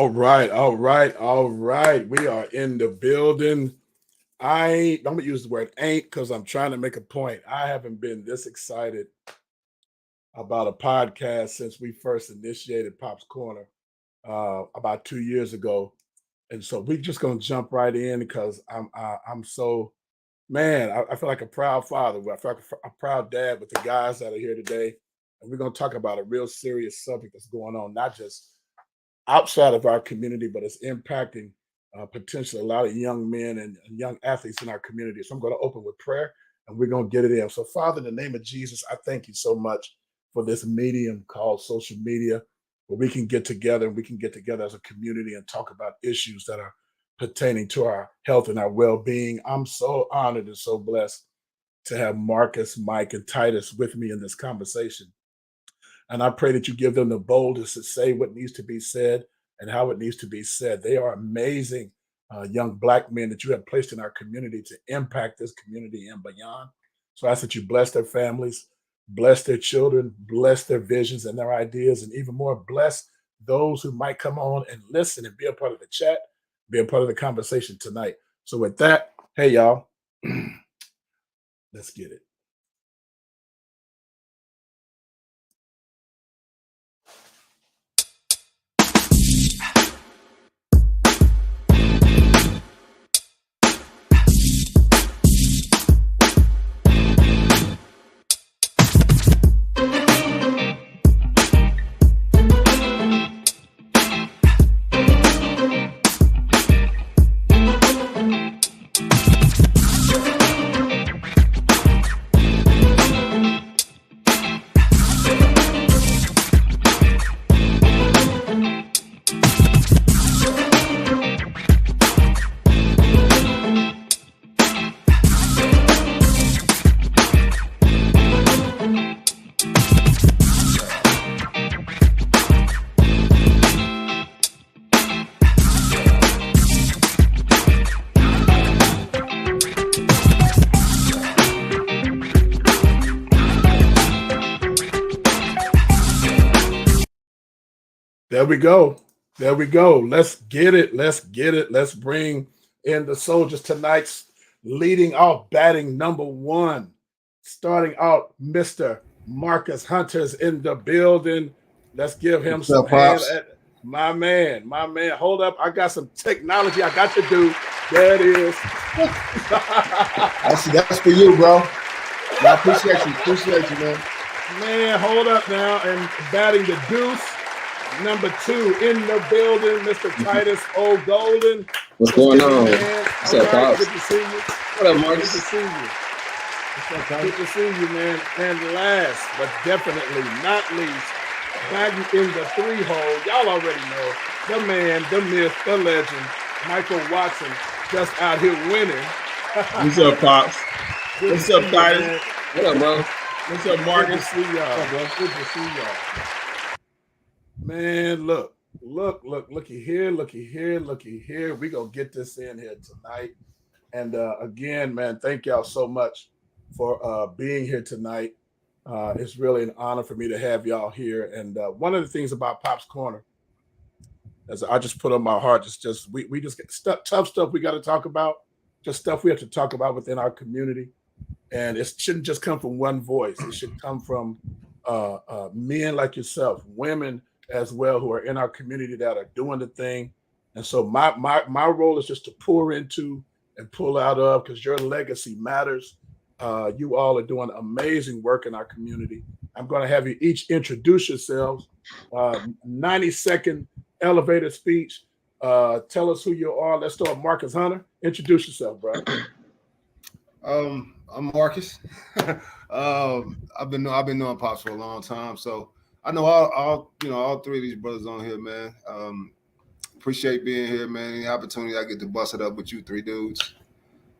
All right, all right, all right. We are in the building. I'm gonna use the word ain't because I'm trying to make a point. I haven't been this excited about a podcast since we first initiated Pop's Corner about 2 years ago. And so we're just gonna jump right in because I'm so man, I feel like a proud father. I feel like a proud dad with the guys that are here today. And we're gonna talk about a real serious subject that's going on, not just outside of our community, but it's impacting potentially a lot of young men and young athletes in our community. So I'm going to open with prayer and we're going to get it in. So, Father, in the name of Jesus, I thank you so much for this medium called social media where we can get together and we can get together as a community and talk about issues that are pertaining to our health and our well-being. I'm so honored and so blessed to have Marcus, Mike, and Titus with me in this conversation. And I pray that you give them the boldness to say what needs to be said and how it needs to be said. They are amazing young Black men that you have placed in our community to impact this community and beyond. So I ask that you bless their families, bless their children, bless their visions and their ideas, and even more, bless those who might come on and listen and be a part of the chat, be a part of the conversation tonight. So with that, hey, y'all, let's get it. There we go. There we go. Let's get it. Let's get it. Let's bring in the soldiers tonight's leading off batting number one. Starting out, Mr. Marcus Hunter's in the building. Let's give him some hand. My man, my man. Hold up. I got some technology I got to do. There it is. That's for you, bro. I appreciate you. Appreciate you, man. Man, hold up now. And batting the deuce. Number two in the building, Mr. Titus O. Golden. What's going on? What's up, Pops? Good to see you. What up, Marcus? Good to see you. Good to see you, man. And last, but definitely not least, batting in the three-hole. Y'all already know the man, the myth, the legend, Michael Watson, just out here winning. What's up, Pops? What's up, Titus? What up, bro? What's up, Marcus? Good to see y'all, bro. Good to see y'all. Man, looky here. We gonna get this in here tonight. And again, man, thank y'all so much for being here tonight. It's really an honor for me to have y'all here. And one of the things about Pop's Corner, as I just put on my heart, we just get tough stuff we got to talk about, just stuff we have to talk about within our community. And it shouldn't just come from one voice. It should come from men like yourself, women as well, who are in our community that are doing the thing. And so my role is just to pour into and pull out of, because your legacy matters. You all are doing amazing work in our community. I'm going to have you each introduce yourselves. 90-second elevator speech. Tell us who you are. Let's start with Marcus Hunter. Introduce yourself, bro. I'm Marcus. I've been knowing Pops for a long time, so I know all three of these brothers on here, man. Appreciate being here, man. Any opportunity I get to bust it up with you three dudes,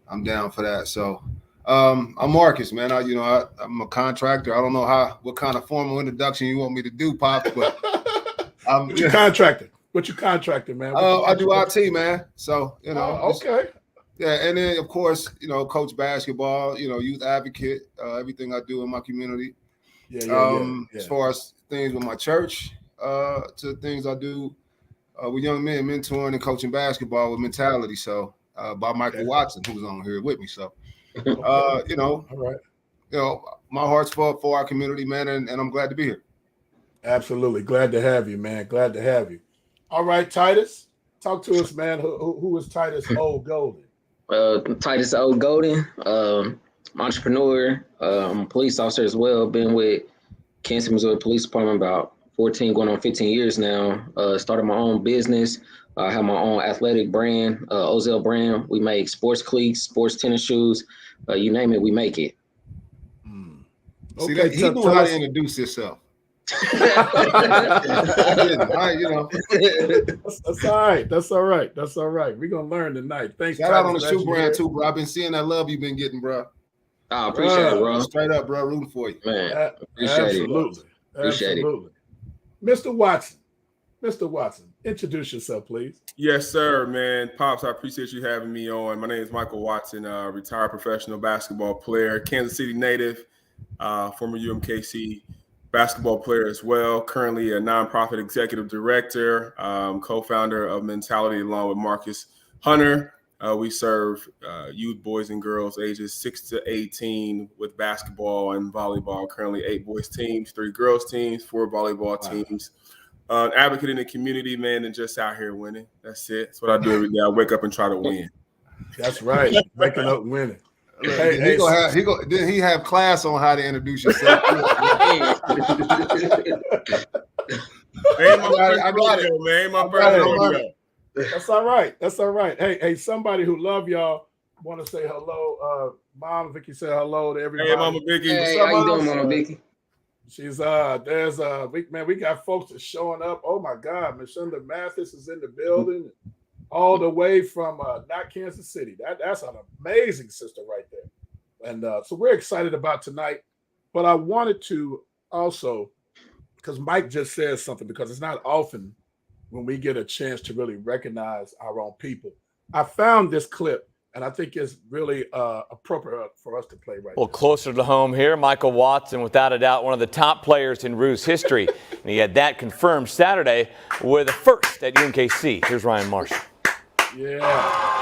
I'm down for that. So I'm Marcus, man. I'm a contractor. I don't know what kind of formal introduction you want me to do, Pops, but I'm What you contracted? What you contracted, man? I do IT, man. So okay. Yeah, and then of course, coach basketball, youth advocate, everything I do in my community. Yeah. As far as things with my church, to things I do with young men mentoring and coaching basketball with mentality. So by Michael Watson, who was on here with me. So you know, all right. You know, my heart's for our community, man, and I'm glad to be here. Absolutely. Glad to have you, man. Glad to have you. All right, Titus, talk to us, man. Who is Titus Old Golden? Titus Old Golden, entrepreneur, I'm a police officer as well. Been with Kansas, Missouri Police Department about 14, going on 15 years now. Started my own business. I have my own athletic brand, Ozell brand. We make sports cleats, sports tennis shoes, you name it, we make it. See, that, he knew how to introduce himself. I didn't. You know. That's all right. That's all right. That's all right. We're gonna learn tonight. Thanks. Shout out on the shoe brand too, bro. I've been seeing that love you've been getting, bro. I appreciate it, bro. Straight up, bro. Rooting for you. Man, appreciate it. Appreciate it. Mr. Watson. Mr. Watson, introduce yourself, please. Yes, sir, man. Pops, I appreciate you having me on. My name is Michael Watson, retired professional basketball player, Kansas City native, former UMKC basketball player as well. Currently a nonprofit executive director, co-founder of Mentality along with Marcus Hunter. We serve youth boys and girls ages 6 to 18 with basketball and volleyball. Currently 8 boys teams, 3 girls teams, 4 volleyball teams. Advocate in the community, man, and just out here winning. That's it. That's what I do every day. I wake up and try to win. That's right. Waking up winning. Did he have class on how to introduce yourself? I got it, man. That's all right. That's all right. Hey, somebody who love y'all want to say hello. Mom Vicky said hello to everybody. Hey, Mama Vicky. Hey, how you doing, Mama Vicky? She's we got folks that's showing up. Oh my God, Mashunda Mathis is in the building, all the way from not Kansas City. That's an amazing sister right there. And so we're excited about tonight. But I wanted to also, because Mike just says something, because it's not often when we get a chance to really recognize our own people. I found this clip, and I think it's really appropriate for us to play right now. Well, closer to home here, Michael Watson, without a doubt, one of the top players in Roos history. And he had that confirmed Saturday with a first at UMKC. Here's Ryan Marshall. Yeah.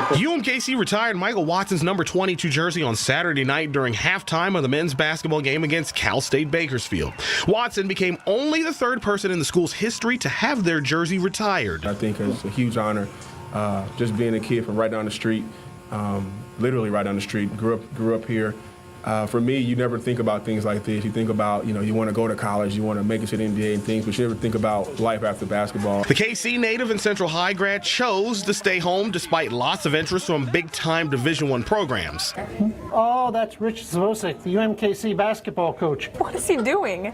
UMKC retired Michael Watson's number 22 jersey on Saturday night during halftime of the men's basketball game against Cal State Bakersfield. Watson became only the 3rd person in the school's history to have their jersey retired. I think it's a huge honor, just being a kid from right down the street, literally right down the street, grew up here. For me, you never think about things like this. You think about, you want to go to college, you want to make it to the NBA and things, but you never think about life after basketball. The KC native and Central High grad chose to stay home despite lots of interest from big-time Division I programs. Oh, that's Rich Zvosek, the UMKC basketball coach. What is he doing?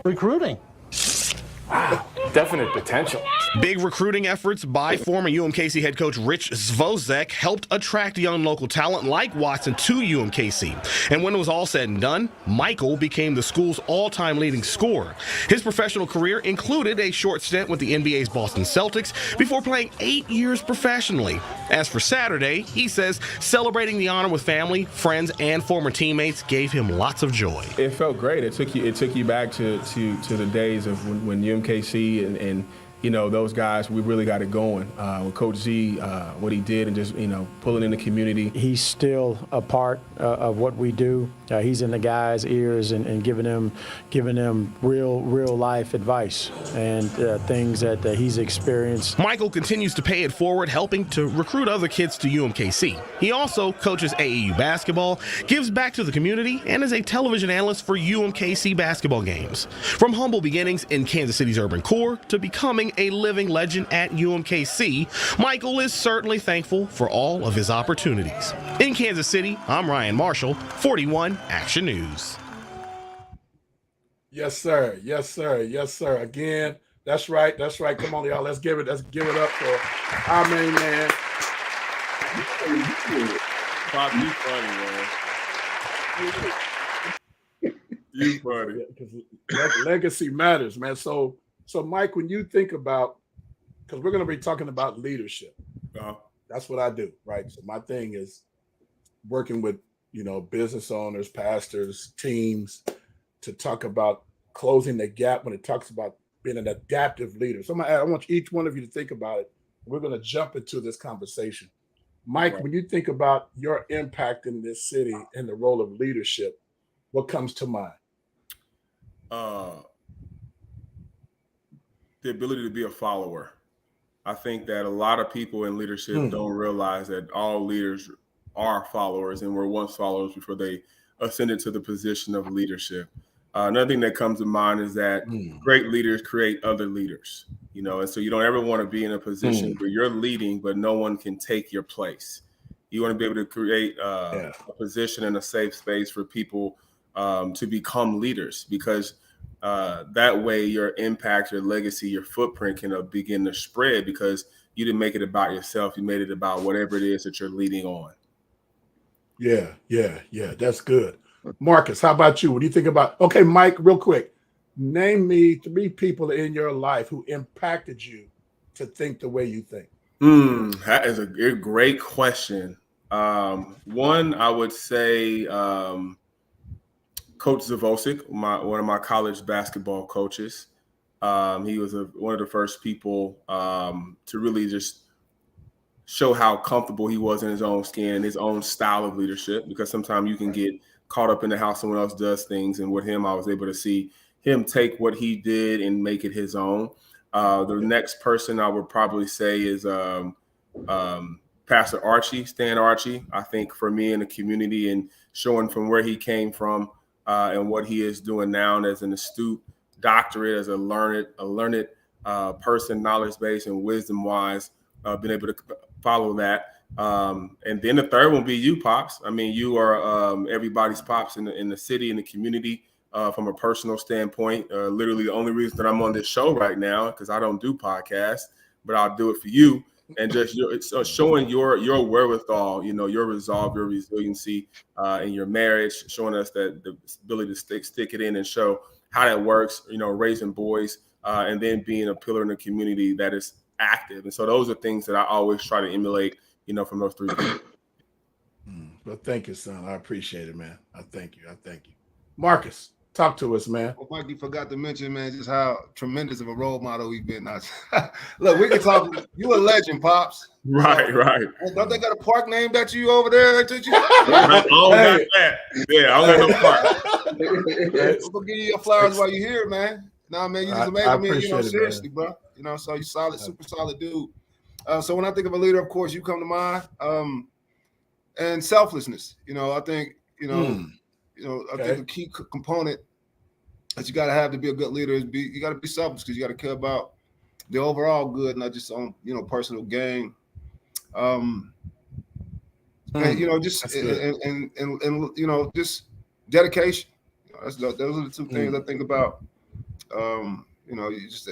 Recruiting. Wow, definite potential. Big recruiting efforts by former UMKC head coach Rich Zvosek helped attract young local talent like Watson to UMKC. And when it was all said and done, Michael became the school's all-time leading scorer. His professional career included a short stint with the NBA's Boston Celtics before playing 8 years professionally. As for Saturday, he says celebrating the honor with family, friends, and former teammates gave him lots of joy. It felt great. It took you back to the days of when UMKC and those guys, we really got it going. With Coach Z, what he did and just, pulling in the community. He's still a part of what we do. He's in the guys' ears and giving them real life advice and things that he's experienced. Michael continues to pay it forward, helping to recruit other kids to UMKC. He also coaches AAU basketball, gives back to the community, and is a television analyst for UMKC basketball games. From humble beginnings in Kansas City's urban core to becoming a living legend at UMKC, Michael is certainly thankful for all of his opportunities. In Kansas City, I'm Ryan Marshall, 41 Action News. Yes, sir. Yes, sir. Yes, sir. Again, that's right. That's right. Come on, y'all. Let's give it up for our main man. Pop, you funny, man. You funny. Because legacy matters, man. So Mike, when you think about, because we're going to be talking about leadership, that's what I do, right? So my thing is working with, business owners, pastors, teams to talk about closing the gap when it talks about being an adaptive leader. So I want each one of you to think about it. We're going to jump into this conversation. Mike, Right. when you think about your impact in this city and the role of leadership, what comes to mind? The ability to be a follower. I think that a lot of people in leadership don't realize that all leaders are followers and were once followers before they ascended to the position of leadership. Another thing that comes to mind is that great leaders create other leaders, you know, and so you don't ever want to be in a position where you're leading, but no one can take your place. You want to be able to create a position and a safe space for people to become leaders, because that way your impact, your legacy, your footprint can begin to spread, because you didn't make it about yourself. You made it about whatever it is that you're leading on. Yeah. That's good. Marcus, how about you? What do you think about? Okay, Mike, real quick. Name me 3 people in your life who impacted you to think the way you think. That is a great question. One, I would say Coach Zavosik, one of my college basketball coaches. He was one of the first people to really just show how comfortable he was in his own skin, his own style of leadership, because sometimes you can get caught up in the how someone else does things. And with him, I was able to see him take what he did and make it his own. The next person I would probably say is Pastor Archie, Stan Archie. I think for me in the community, and showing from where he came from and what he is doing now as an astute doctorate, as a learned person, knowledge-based and wisdom-wise, been able to follow that. And then the third one be you, Pops. I mean, you are everybody's Pops in the city, in the community, from a personal standpoint. Literally the only reason that I'm on this show right now, because I don't do podcasts, but I'll do it for you. And just showing your wherewithal, you know, your resolve, your resiliency in your marriage, showing us that the ability to stick it in and show how that works, you know, raising boys, and then being a pillar in the community that is active. And so those are things that I always try to emulate, you know, from those 3 people. Well, thank you, son. I appreciate it, man. I thank you. Marcus, talk to us, man. Well, Mike, you forgot to mention, man, just how tremendous of a role model we've been. Look, we can talk. You a legend, Pops. Right. Don't they got a park named after you over there? Did you? I don't got that. Yeah, I don't got no park. We'll give you your flowers while you're here, man. Nah, man, you just amazing. I mean, you know, seriously, bro. You know, so you solid, super solid dude. So when I think of a leader, of course, you come to mind. And selflessness. You know, I think, I think a key component that you got to have to be a good leader is you got to be selfless, because you got to care about the overall good, not just on, personal gain. And, just and just dedication. Those are the 2 things I think about. Just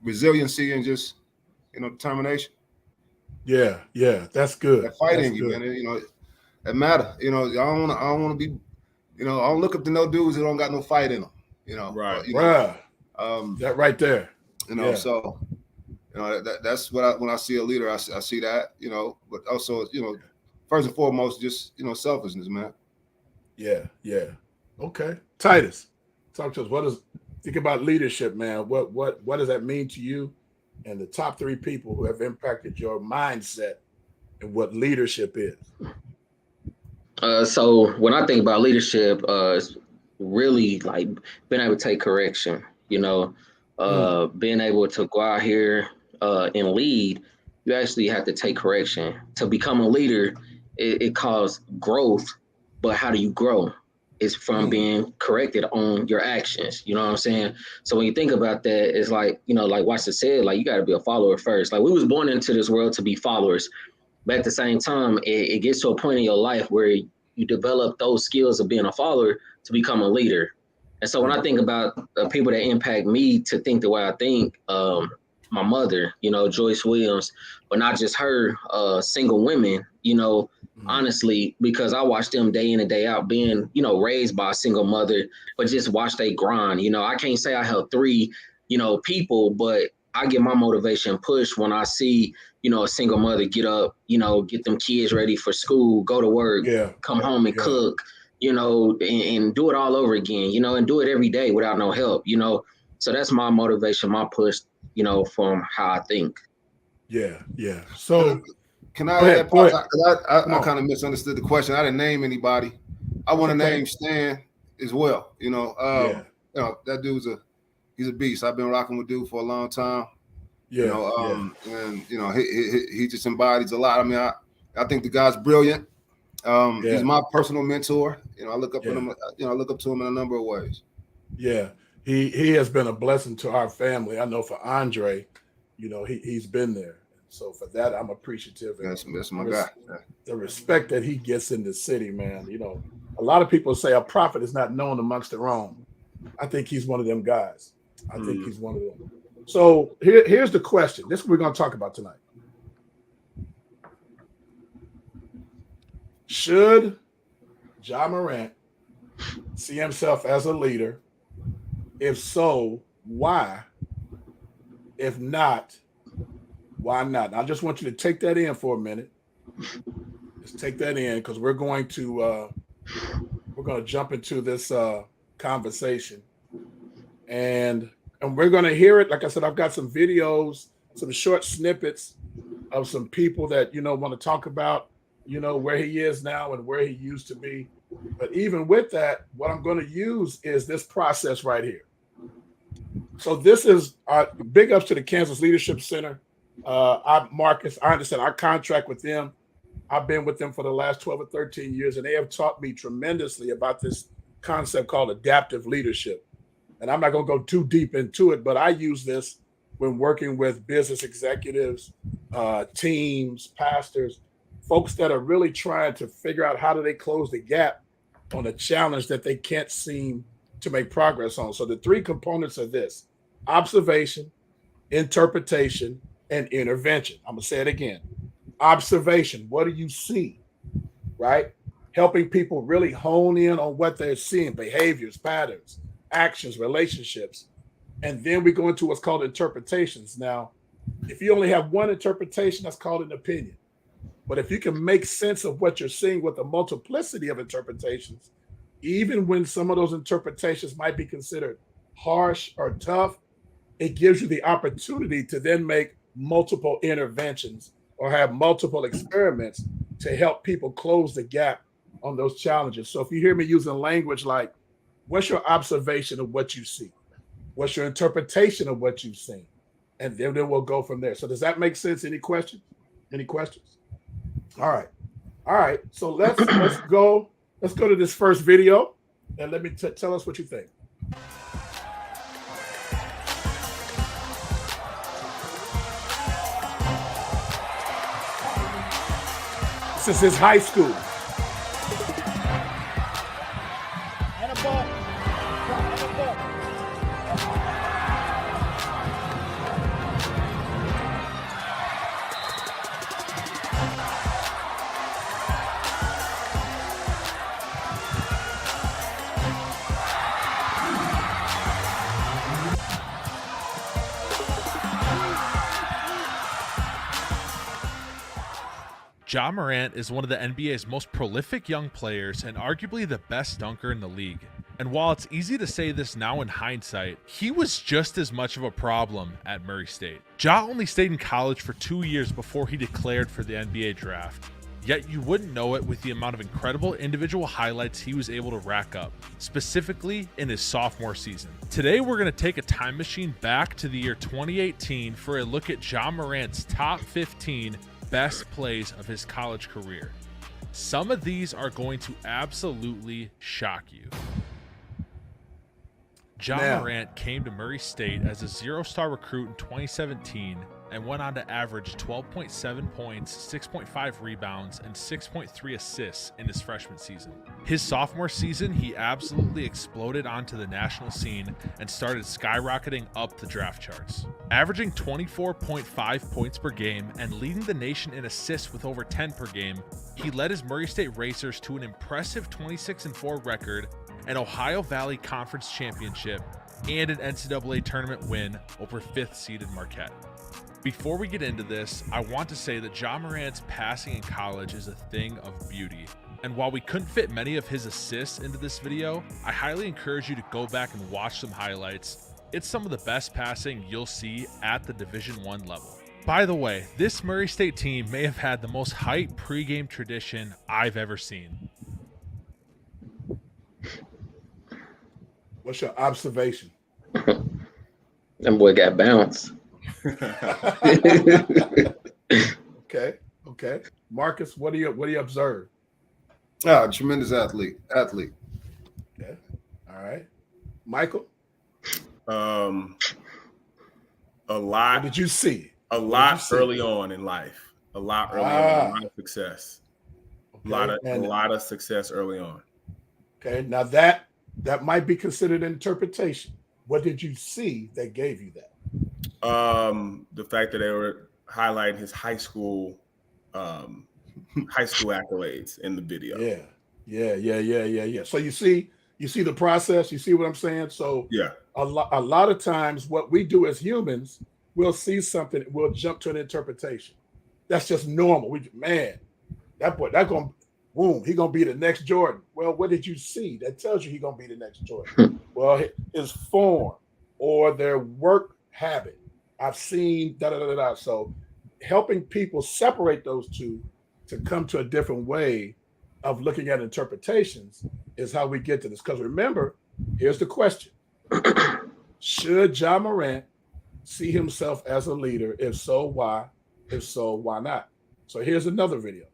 resiliency and just determination. Yeah, that's good. That fighting you, man. That matter. I don't want to be. I don't look up to no dudes who don't got no fight in them. Right. That right there. So that's what when I see a leader, I see that. But also first and foremost, just selflessness, man. Yeah. Okay, Titus, talk to us. Think about leadership, man. What does that mean to you? And the top 3 people who have impacted your mindset and what leadership is. So when I think about leadership, it's really like being able to take correction, being able to go out here and lead. You actually have to take correction. To become a leader, it calls growth, but how do you grow? It's from being corrected on your actions. You know what I'm saying? So when you think about that, it's like, like Watson said, like you got to be a follower first. Like we was born into this world to be followers. But at the same time, it gets to a point in your life where you develop those skills of being a follower to become a leader. And so when I think about people that impact me to think the way I think, my mother, Joyce Williams, but not just her, single women, honestly, because I watch them day in and day out being, raised by a single mother, but just watch they grind. I can't say I help 3, people, but I get my motivation pushed when I see, a single mother get up, get them kids ready for school, go to work, come home and cook, and do it all over again, and do it every day without no help, So that's my motivation, my push, you know, from how I think. Yeah. So can I go add, ahead, go ahead. I kind of misunderstood the question. I didn't name anybody. I want to name Stan as well. You know, that dude's he's a beast. I've been rocking with dude for a long time. Yeah, you know, and you know, he just embodies a lot. I mean, I think the guy's brilliant. He's my personal mentor. You know, I look up to him. You know, I look up to him in a number of ways. Yeah, he has been a blessing to our family. I know for Andre, you know, he's been there. So for that, I'm appreciative. That's my guy. The respect that he gets in the city, man. You know, a lot of people say a prophet is not known amongst their own. I think he's one of them guys. I think he's one of them. So here's the question. This is what we're going to talk about tonight. Should Ja Morant see himself as a leader? If so, why? If not, why not? I just want you to take that in for a minute. Just take that in, because we're going to jump into this conversation, and we're going to hear it. Like I said, I've got some videos, some short snippets of some people that, you know, want to talk about, you know, where he is now and where he used to be. But even with that, what I'm going to use is this process right here. So this is big ups to the Kansas Leadership Center. Marcus, I understand our contract with them. I've been with them for the last 12 or 13 years, and they have taught me tremendously about this concept called adaptive leadership. And I'm not going to go too deep into it, but I use this when working with business executives, teams, pastors, folks that are really trying to figure out how do they close the gap on a challenge that they can't seem to make progress on. So the three components are this: observation, interpretation, and intervention. I'm going to say it again. Observation. What do you see? Right? Helping people really hone in on what they're seeing, behaviors, patterns, actions, relationships. And then we go into what's called interpretations. Now, if you only have one interpretation, that's called an opinion. But if you can make sense of what you're seeing with a multiplicity of interpretations, even when some of those interpretations might be considered harsh or tough, it gives you the opportunity to then make multiple interventions or have multiple experiments to help people close the gap on those challenges. So if you hear me using language like, what's your observation of what you see? What's your interpretation of what you've seen? And then we'll go from there. So does that make sense? Any questions? Any questions? All right. So let's go to this first video, and let me tell us what you think. This is his high school. Ja Morant is one of the NBA's most prolific young players and arguably the best dunker in the league. And while it's easy to say this now in hindsight, he was just as much of a problem at Murray State. Ja only stayed in college for 2 years before he declared for the NBA draft. Yet you wouldn't know it with the amount of incredible individual highlights he was able to rack up, specifically in his sophomore season. Today we're going to take a time machine back to the year 2018 for a look at Ja Morant's top 15 best plays of his college career. Some of these are going to absolutely shock you. Ja Morant came to Murray State as a zero-star recruit in 2017 and went on to average 12.7 points, 6.5 rebounds, and 6.3 assists in his freshman season. His sophomore season, he absolutely exploded onto the national scene and started skyrocketing up the draft charts. Averaging 24.5 points per game and leading the nation in assists with over 10 per game, he led his Murray State Racers to an impressive 26-4 record, an Ohio Valley Conference championship, and an NCAA tournament win over 5th-seeded Marquette. Before we get into this, I want to say that Ja Morant's passing in college is a thing of beauty. And while we couldn't fit many of his assists into this video, I highly encourage you to go back and watch some highlights It's some of the best passing you'll see at the Division I level. By the way, this Murray State team may have had the most hype pregame tradition I've ever seen. What's your observation? That boy got bounced. Okay. Marcus, what do you observe? Tremendous athlete. Okay. All right. Michael? A lot. What did you see? A lot early on in life. A lot early on. A lot of success. Okay. A lot of success early on. Okay. Now that might be considered interpretation. What did you see that gave you that? The fact that they were highlighting his high school accolades in the video. Yeah. So you see the process. You see what I'm saying? So yeah, a lot of times what we do as humans, we'll see something, we'll jump to an interpretation. That's just normal. That boy, he gonna be the next Jordan. Well, what did you see that tells you he gonna be the next Jordan? Well, his form or their work habit. I've seen da. So helping people separate those two to come to a different way of looking at interpretations is how we get to this. Because remember, here's the question. Should Ja Morant see himself as a leader? If so, why? If so, why not? So here's another video.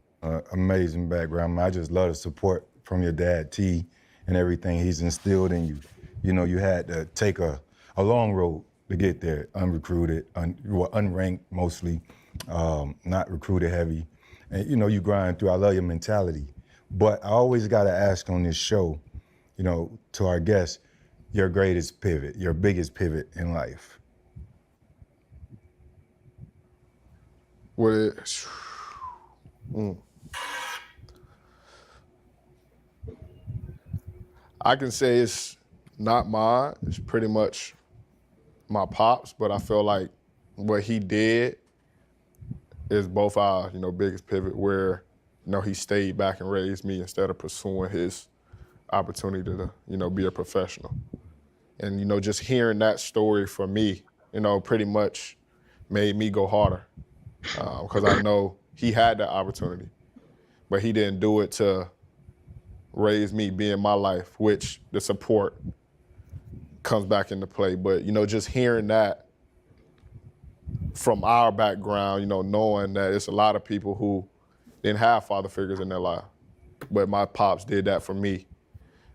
Amazing background. I just love the support from your dad, T, and everything he's instilled in you. You know, you had to take a long road to get there, unrecruited, unranked mostly, not recruited heavy. And, you know, you grind through. I love your mentality. But I always got to ask on this show, you know, to our guests, your greatest pivot, your biggest pivot in life. I can say it's not mine. It's pretty much my pops, but I feel like what he did is both our, biggest pivot where, he stayed back and raised me instead of pursuing his opportunity to, be a professional. And, just hearing that story from me, pretty much made me go harder because I know he had that opportunity, but he didn't do it to raise me, be in my life, which the support comes back into play. But, just hearing that from our background, knowing that it's a lot of people who didn't have father figures in their life, but my pops did that for me.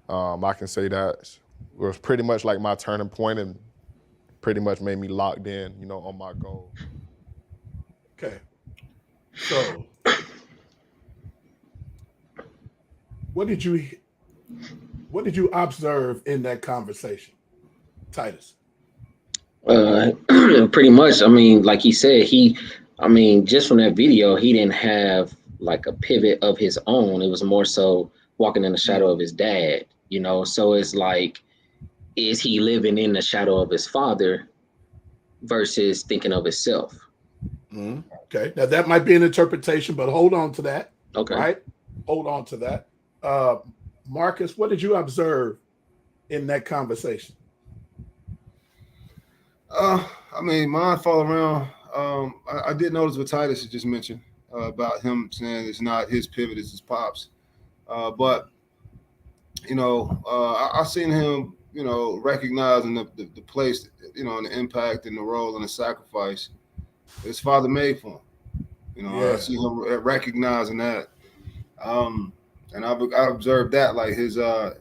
I can say that it was pretty much like my turning point and pretty much made me locked in, on my goal. Okay. So what did you observe in that conversation, Titus? Pretty much. I mean, like he said, just from that video, he didn't have like a pivot of his own. It was more so walking in the shadow of his dad, So it's like, is he living in the shadow of his father versus thinking of himself? Mm-hmm. Okay. Now that might be an interpretation, but hold on to that. Okay. Right? Hold on to that. Marcus, what did you observe in that conversation? Mine fall around. I did notice what Titus just mentioned about him saying it's not his pivot, it's his pops. But I seen him, recognizing the place, and the impact and the role and the sacrifice his father made for him. I see him recognizing that. And I observed that, like his, I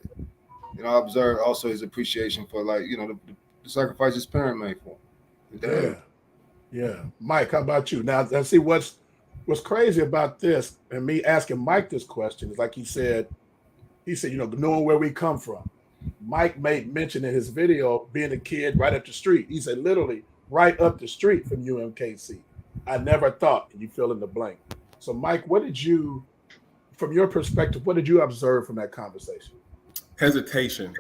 observed also his appreciation for, like, the sacrifice his parent made for him. Yeah. Mike, how about you? Now, see what's crazy about this, and me asking Mike this question is like he said, knowing where we come from. Mike made mention in his video being a kid right up the street. He said literally right up the street from UMKC. I never thought, and you fill in the blank. So, Mike, from your perspective, what did you observe from that conversation? Hesitation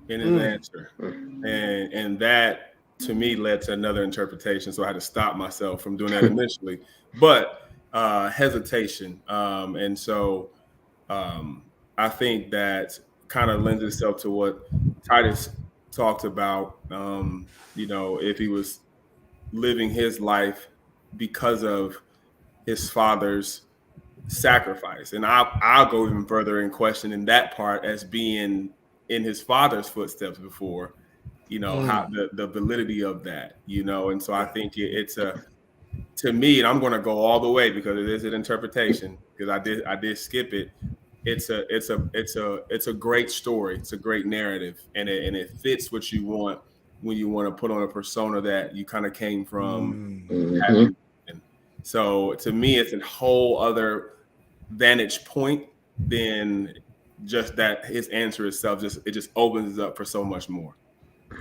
in his answer. And that to me led to another interpretation. So I had to stop myself from doing that initially. But hesitation. And so I think that kind of lends itself to what Titus talked about, you know, if he was living his life because of his father's sacrifice. And I'll go even further in questioning that part as being in his father's footsteps before, you know, how the validity of that, you know. And so I think it's a, to me, and I'm going to go all the way because it is an interpretation, because I did skip it. It's a great story. It's a great narrative, and it fits what you want when you want to put on a persona that you kind of came from having. So to me, it's a whole other vantage point than just that his answer itself. It just opens it up for so much more.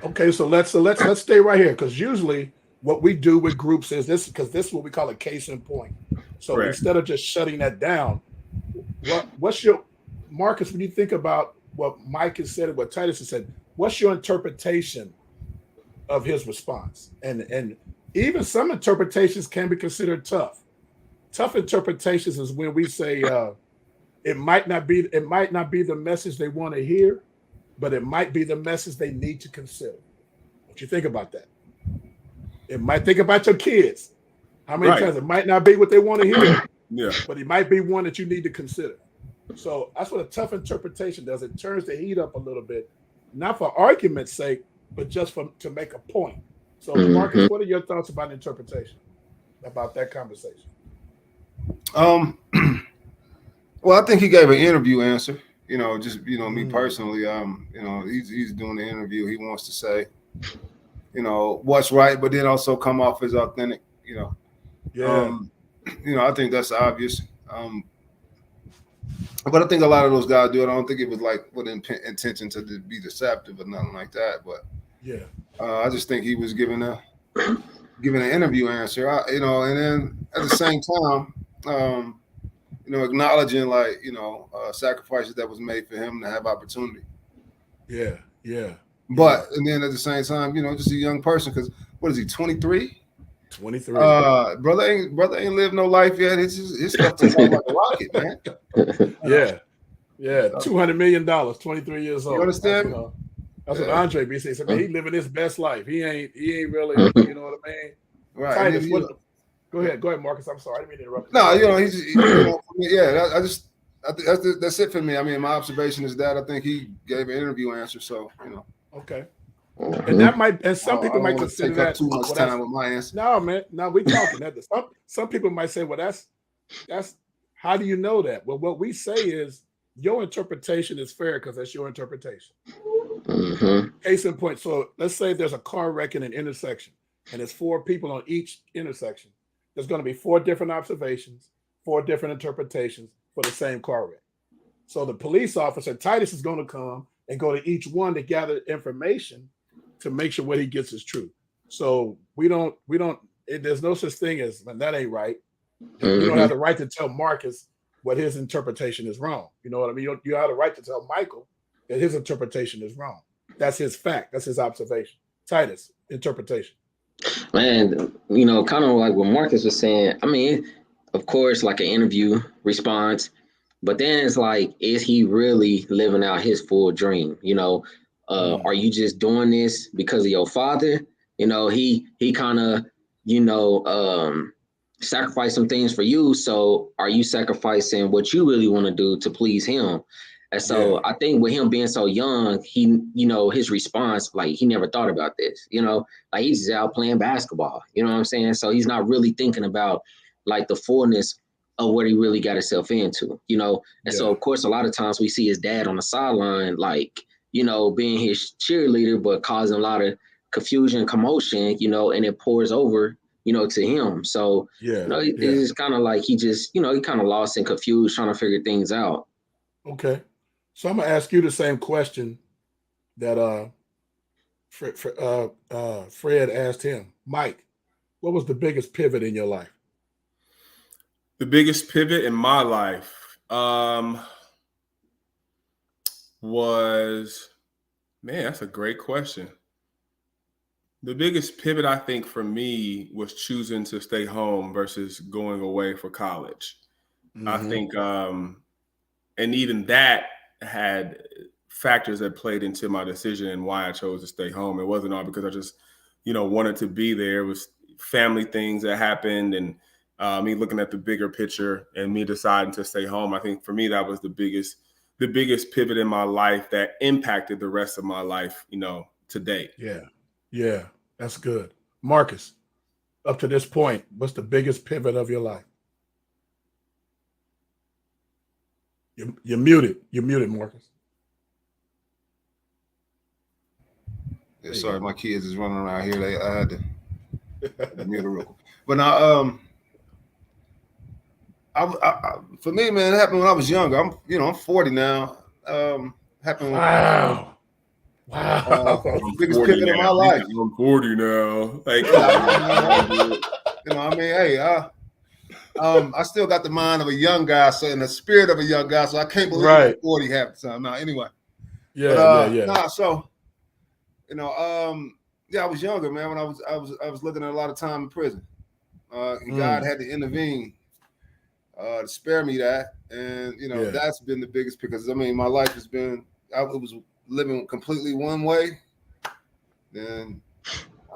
Okay, so let's stay right here, because usually what we do with groups is this, because this is what we call a case in point. So Correct. instead of just shutting that down, what's your, Marcus, when you think about what Mike has said and what Titus has said, what's your interpretation of his response? And even some interpretations can be considered tough. Tough interpretations is when we say it might not be the message they want to hear, but it might be the message they need to consider. What you think about that? It might, think about your kids. How many times it might not be what they want to hear, but it might be one that you need to consider. So that's what a tough interpretation does. It turns the heat up a little bit, not for argument's sake, but just to make a point. So Marcus, what are your thoughts about interpretation, about that conversation? Well, I think he gave an interview answer. You know, just, you know, me personally, you know, he's doing the interview. He wants to say, you know, what's right, but then also come off as authentic. You know, you know, I think that's obvious. But I think a lot of those guys do it. I don't think it was like with intention to be deceptive or nothing like that. But I just think he was giving an interview answer. You know, and then at the same time, you know, acknowledging, like, you know, sacrifices that was made for him to have opportunity. But and then at the same time, you know, just a young person, because what is he, 23? 23. Brother ain't lived no life yet. His stuff took off like a rocket, man. $200 million, 23 years old. You understand? That's what Andre B said. He living his best life. He ain't really, you know what I mean? Right. Titus, go ahead, Marcus. I'm sorry, I didn't mean to interrupt you. No, you know, you know, that's it for me. I mean, my observation is that I think he gave an interview answer. So, you know. Okay. And that might, and some people might consider that too much time with my answer. No, man. No, we talking that. Some people might say, well, that's how do you know that? Well, what we say is your interpretation is fair because that's your interpretation. Case in point. So let's say there's a car wreck in an intersection, and there's 4 people on each intersection. There's going to be 4 different observations, 4 different interpretations for the same car wreck. So the police officer, Titus, is going to come and go to each one to gather information to make sure what he gets is true. So there's no such thing as, man, that ain't right. You don't have the right to tell Marcus what his interpretation is wrong. You know what I mean? You have the right to tell Michael that his interpretation is wrong. That's his fact. That's his observation. Titus, interpretation. Man, you know, kind of like what Marcus was saying. I mean, of course, like an interview response, but then it's like, is he really living out his full dream? You know, are you just doing this because of your father? You know, he kind of, you know, sacrificed some things for you. So are you sacrificing what you really want to do to please him? And so I think with him being so young, he, you know, his response, like, he never thought about this, you know, like, he's just out playing basketball, you know what I'm saying? So he's not really thinking about, like, the fullness of what he really got himself into, you know? And so, of course, a lot of times we see his dad on the sideline, like, you know, being his cheerleader, but causing a lot of confusion, commotion, you know, and it pours over, you know, to him. So, you know, it's kind of like he just, you know, he kind of lost and confused trying to figure things out. Okay. So I'm going to ask you the same question that Fred asked him. Mike, what was the biggest pivot in your life? The biggest pivot in my life was, man, that's a great question. The biggest pivot, I think, for me was choosing to stay home versus going away for college. I think, and even that had factors that played into my decision and why I chose to stay home. It wasn't all because I just, wanted to be there. It was family things that happened and me looking at the bigger picture and me deciding to stay home. I think for me, that was the biggest pivot in my life that impacted the rest of my life, to date. Yeah, that's good. Marcus, up to this point, what's the biggest pivot of your life? You're muted. You're muted, Marcus. Yeah, sorry, my kids is running around here. I had to mute it real quick. But now, for me, man, it happened when I was younger. I'm 40 now. Happened. Wow. Biggest pivot of my life. I'm 40 now. Like, hey, I still got the mind of a young guy, so in the spirit of a young guy, so I can't believe I'm 40 half the time. Now, anyway. Yeah. Nah, so I was younger, man, when I was looking at a lot of time in prison. And God had to intervene to spare me that. And that's been the biggest, because my life has been, it was living completely one way. Then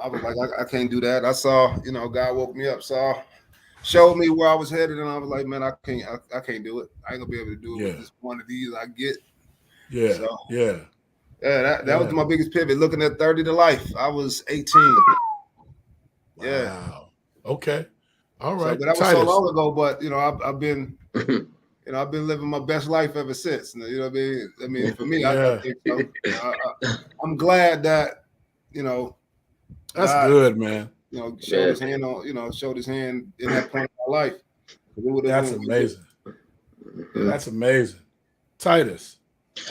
I was like, I can't do that. I saw, God woke me up, showed me where I was headed, and I was like, man, I can't do it. I ain't gonna be able to do it with this quantities I get. That was my biggest pivot. Looking at 30 to life, I was 18. Wow. Okay. All right. But that was so long ago. But I've been, I've been living my best life ever since. You know what I mean? For me, I think so. I'm glad that that's God, good, man. Showed his hand on, showed his hand in that point of my life. That's amazing. That's amazing. Titus.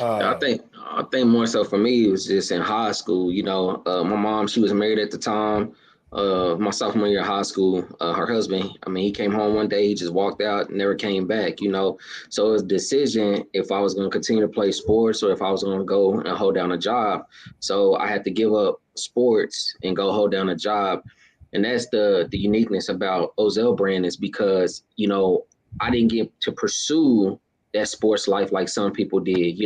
I think more so for me, it was just in high school. My mom, she was married at the time. My sophomore year of high school, her husband, he came home one day, he just walked out, never came back, So it was a decision if I was going to continue to play sports or if I was going to go and hold down a job. So I had to give up sports and go hold down a job. And that's the uniqueness about Ozell brand, is because, I didn't get to pursue that sports life like some people did,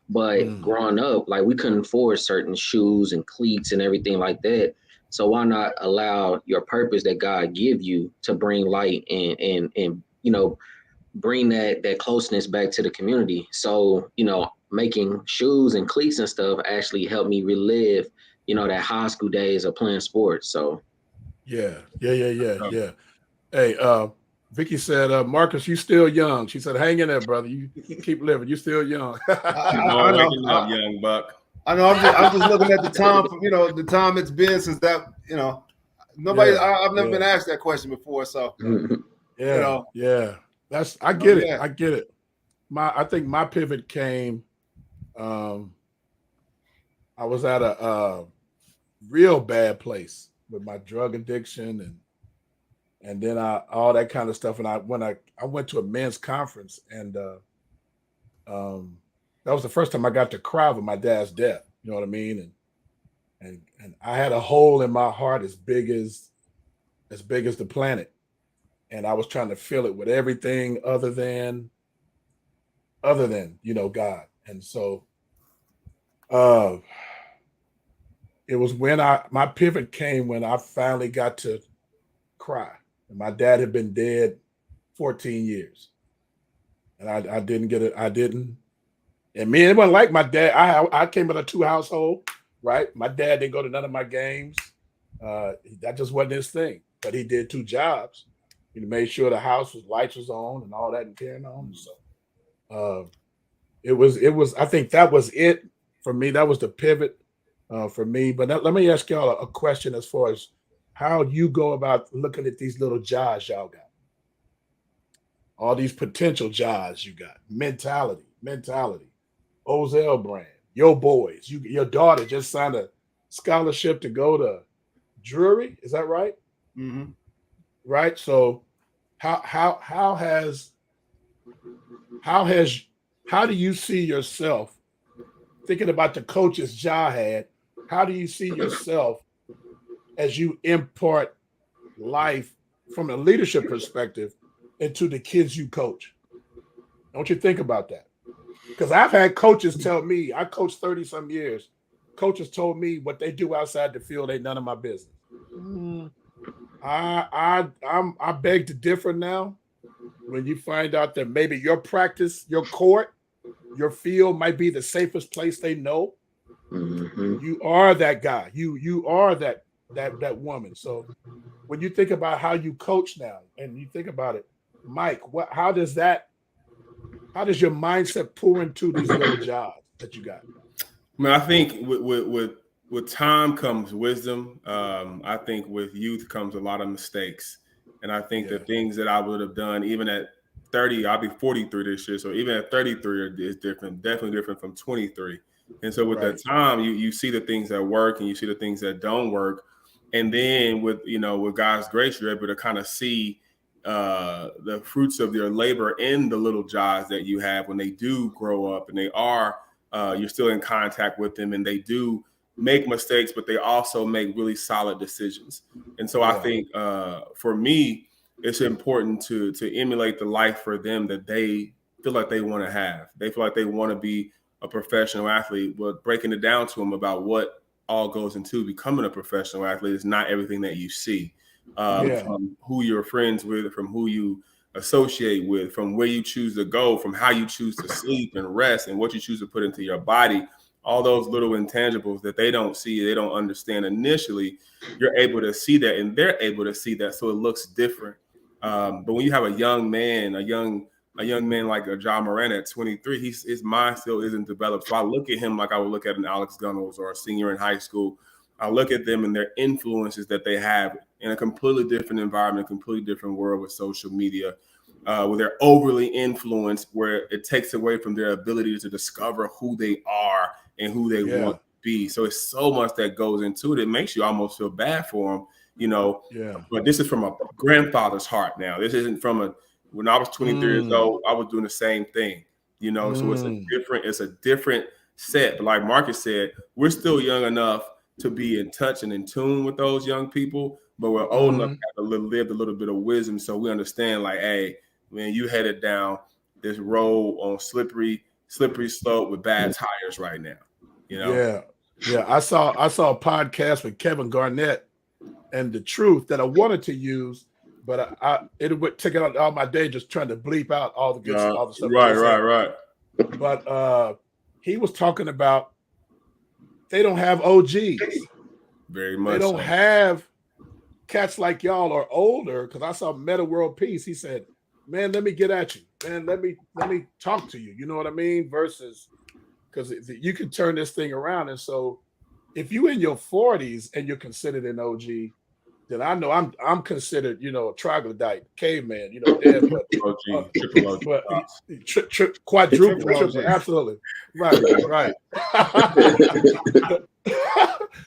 but growing up, like, we couldn't afford certain shoes and cleats and everything like that. So why not allow your purpose that God give you to bring light and bring that closeness back to the community? So, making shoes and cleats and stuff actually helped me relive, that high school days of playing sports. So yeah. Hey, Vicky said, Marcus, you still young. She said, hang in there, brother. You keep living. You still young. I know, young buck. I know. I'm just looking at the time from the time it's been since that. Nobody. I've never been asked that question before. So That's I get it. I get it. I think my pivot came. I was at a real bad place with my drug addiction and then all that kind of stuff. And I went to a men's conference, and that was the first time I got to cry with my dad's death. You know what I mean? And I had a hole in my heart as big as the planet, and I was trying to fill it with everything other than God. And so it was when my pivot came when I finally got to cry. And my dad had been dead 14 years, and I didn't get it. I didn't. And me, it wasn't like my dad. I came in a 2 household, right? My dad didn't go to none of my games. That just wasn't his thing. But he did 2 jobs. He made sure the house lights was on and all that and carrying on. So it was. I think that was it for me. That was the pivot for me. But let me ask y'all a question as far as how you go about looking at these little jobs y'all got. All these potential jobs you got. Mentality. Ozell brand. Your boys. Your daughter just signed a scholarship to go to Drury. Is that right? Mm-hmm. Right. So how do you see yourself thinking about the coaches Ja had? How do you see yourself as you impart life from a leadership perspective into the kids you coach? Don't you think about that? Because I've had coaches tell me, I coached 30-some years. Coaches told me what they do outside the field ain't none of my business. I beg to differ now. When you find out that maybe your practice, your court, your field might be the safest place they know, you are that guy. You are that woman. So when you think about how you coach now, and you think about it, Mike, how does your mindset pour into these little jobs that you got? I mean, I think with time comes wisdom. I think with youth comes a lot of mistakes. And I think the things that I would have done, even at 30, I'll be 43 this year. So even at 33 is different, definitely different from 23. And so with the time, you see the things that work and you see the things that don't work. And then with God's grace, you're able to kind of see the fruits of your labor in the little jobs that you have when they do grow up and they are, you're still in contact with them and they do make mistakes, but they also make really solid decisions. And so I think for me, it's important to emulate the life for them that they feel like they want to have. They feel like they want to be a professional athlete, but breaking it down to them about what all goes into becoming a professional athlete is not everything that you see. From who you're friends with, from who you associate with, from where you choose to go, from how you choose to sleep and rest and what you choose to put into your body. All those little intangibles that they don't see, they don't understand initially, you're able to see that and they're able to see that. So it looks different. But when you have a young man like a John Moran at 23, his mind still isn't developed. So I look at him like I would look at an Alex Gunnels or a senior in high school. I look at them and their influences that they have in a completely different environment, completely different world with social media, where they're overly influenced, where it takes away from their ability to discover who they are and who they want to be. So it's so much that goes into it. It makes you almost feel bad for them, But this is from a grandfather's heart now. This isn't from when I was 23 years old, I was doing the same thing, So it's a different set. But like Marcus said, we're still young enough to be in touch and in tune with those young people, but we're old enough to have lived a little bit of wisdom. So we understand like, hey, man, you headed down this road on slippery slope with bad tires right now, Yeah. I saw a podcast with Kevin Garnett and the truth that I wanted to use, but it would take out all my day just trying to bleep out all the good stuff, all the stuff. Right. But he was talking about they don't have OGs. Very much. They don't have cats like y'all or older. Because I saw Meta World Peace. He said, "Man, let me get at you. Man, let me talk to you. You know what I mean?" Versus because you can turn this thing around. And so, if you in your 40s and you're considered an OG, then I know I'm considered, a troglodyte, caveman, dead, quadruple, triple, absolutely, right.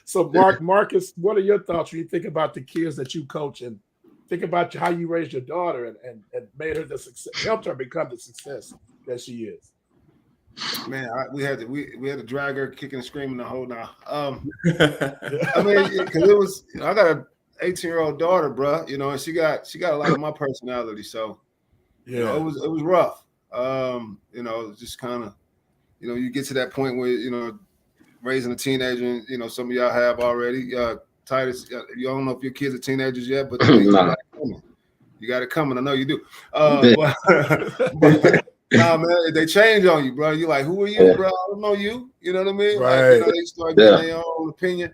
So, Marcus, what are your thoughts when you think about the kids that you coach and think about how you raised your daughter and made her the success, helped her become the success that she is? Man, we had to drag her kicking and screaming the whole now. I mean, because it was I got a 18-year-old daughter, bro. And she got a lot of my personality. So, it was rough. Just kind of, you get to that point where raising a teenager. And, some of y'all have already. Titus, you don't know if your kids are teenagers yet, but you got it coming. I know you do. But nah, man, they change on you, bro. You're like, who are you, bro? I don't know you. You know what I mean? Right. Like, they start getting their own opinion.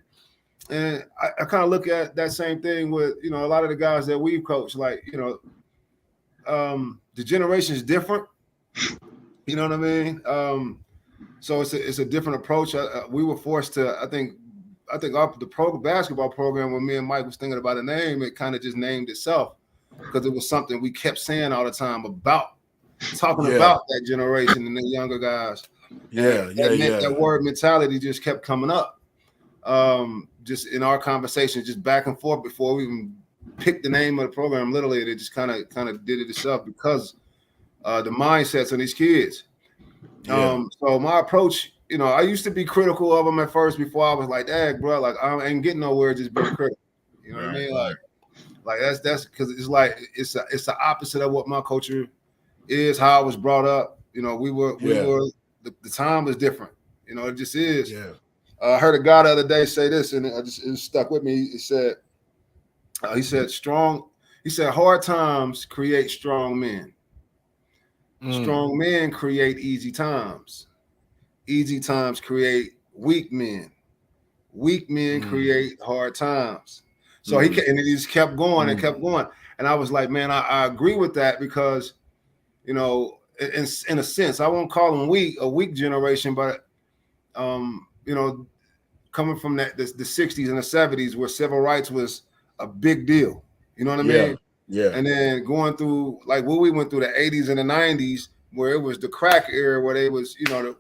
And I kind of look at that same thing with, a lot of the guys that we've coached. Like, the generation is different. You know what I mean? So it's a different approach. We were forced to, I think the basketball program when me and Mike was thinking about a name, it kind of just named itself because it was something we kept saying all the time about. Talking about that generation and the younger guys. That word mentality just kept coming up. Just in our conversation, just back and forth before we even picked the name of the program. Literally, it just kind of did it itself because the mindsets of these kids. So my approach, I used to be critical of them at first before I was like, "Dang, bro, like I ain't getting nowhere just being critical." You know what I mean? Like that's because it's like it's the opposite of what my culture is, how I was brought up. We were the time is different. You know, it just is. Yeah. I heard a guy the other day say this, and it stuck with me. He said, hard times create strong men. Strong men create easy times. Easy times create weak men. Weak men create hard times. So and he just kept going and kept going. And I was like, man, I agree with that because, you know, in a sense, I won't call them a weak generation, but you know, coming from the 60s and the 70s where civil rights was a big deal. You know what I mean? Yeah. And then going through like what we went through the 80s and the 90s where it was the crack era where they was, you know,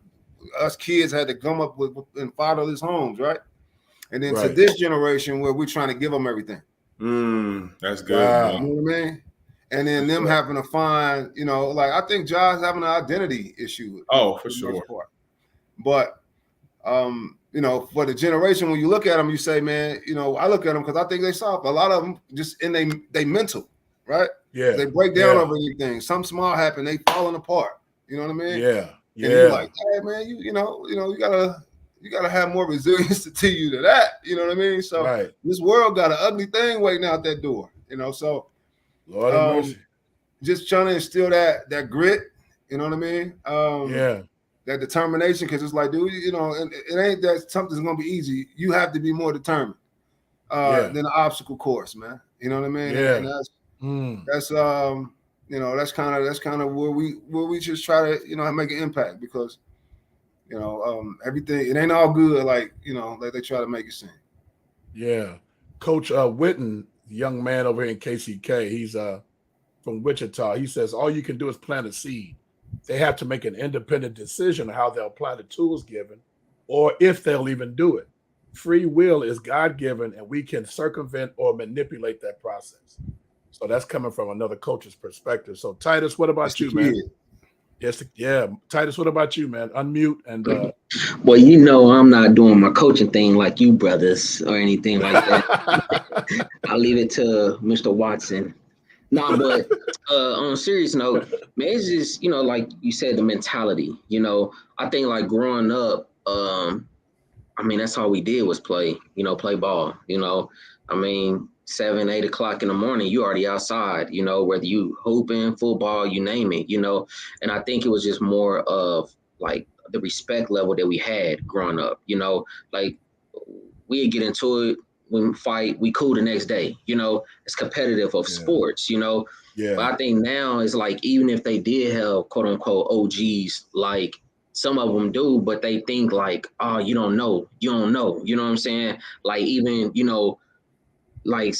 us kids had to come up with and fatherless homes, right? And then to this generation where we're trying to give them everything. That's good. Wow. You know what I mean? And then them having to find, you know, like I think John's having an identity issue. For sure. But you know, for the generation, when you look at them, you say, man, you know, I look at them because I think they soft. A lot of them just in they mental, right? Yeah. They break down over anything. Something small happen, they falling apart. You know what I mean? Yeah. Yeah. And you're like, hey man, you know, you gotta have more resilience to you to that. You know what I mean? So this world got an ugly thing waiting out that door. You know, so Lord have mercy. Just trying to instill that grit. You know what I mean? That determination, because it's like, dude, you know, it ain't that something's gonna be easy. You have to be more determined than the obstacle course, man. You know what I mean? Yeah. And that's you know, that's kind of where we just try to, you know, make an impact because, you know, everything, it ain't all good like, you know, like they try to make it seem. Yeah. Coach Witten, young man over here in KCK, he's from Wichita. He says all you can do is plant a seed. They have to make an independent decision on how they'll apply the tools given or if they'll even do it. Free will is God-given, and we can circumvent or manipulate that process. So that's coming from another coach's perspective. So Titus, what about you, man? Yes, yeah. Titus, what about you, man? Unmute and well, you know, I'm not doing my coaching thing like you brothers or anything like that. I'll leave it to Mr. Watson. No, but on a serious note, man, it's just, you know, like you said, the mentality. You know, I think like growing up, I mean, that's all we did was play, you know, play ball. You know, I mean, 7, 8 o'clock in the morning, you already outside, you know, whether you hooping, football, you name it, you know. And I think it was just more of like the respect level that we had growing up, you know, like we'd get into it. When we fight, we cool the next day, you know, it's competitive of sports, you know. But I think now it's like, even if they did have quote unquote OGs, like some of them do, but they think like, oh, you don't know, you know what I'm saying? Like even, you know, like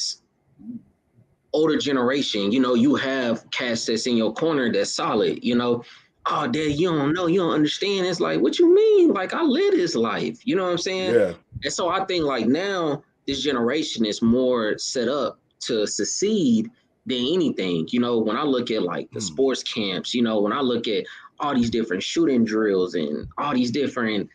older generation, you know, you have cats that's in your corner that's solid, you know. Oh, Dad, you don't know, you don't understand. It's like, what you mean? Like I live this life, you know what I'm saying? Yeah. And so I think like now this generation is more set up to succeed than anything. You know, when I look at like the sports camps, you know, when I look at all these different shooting drills and all these different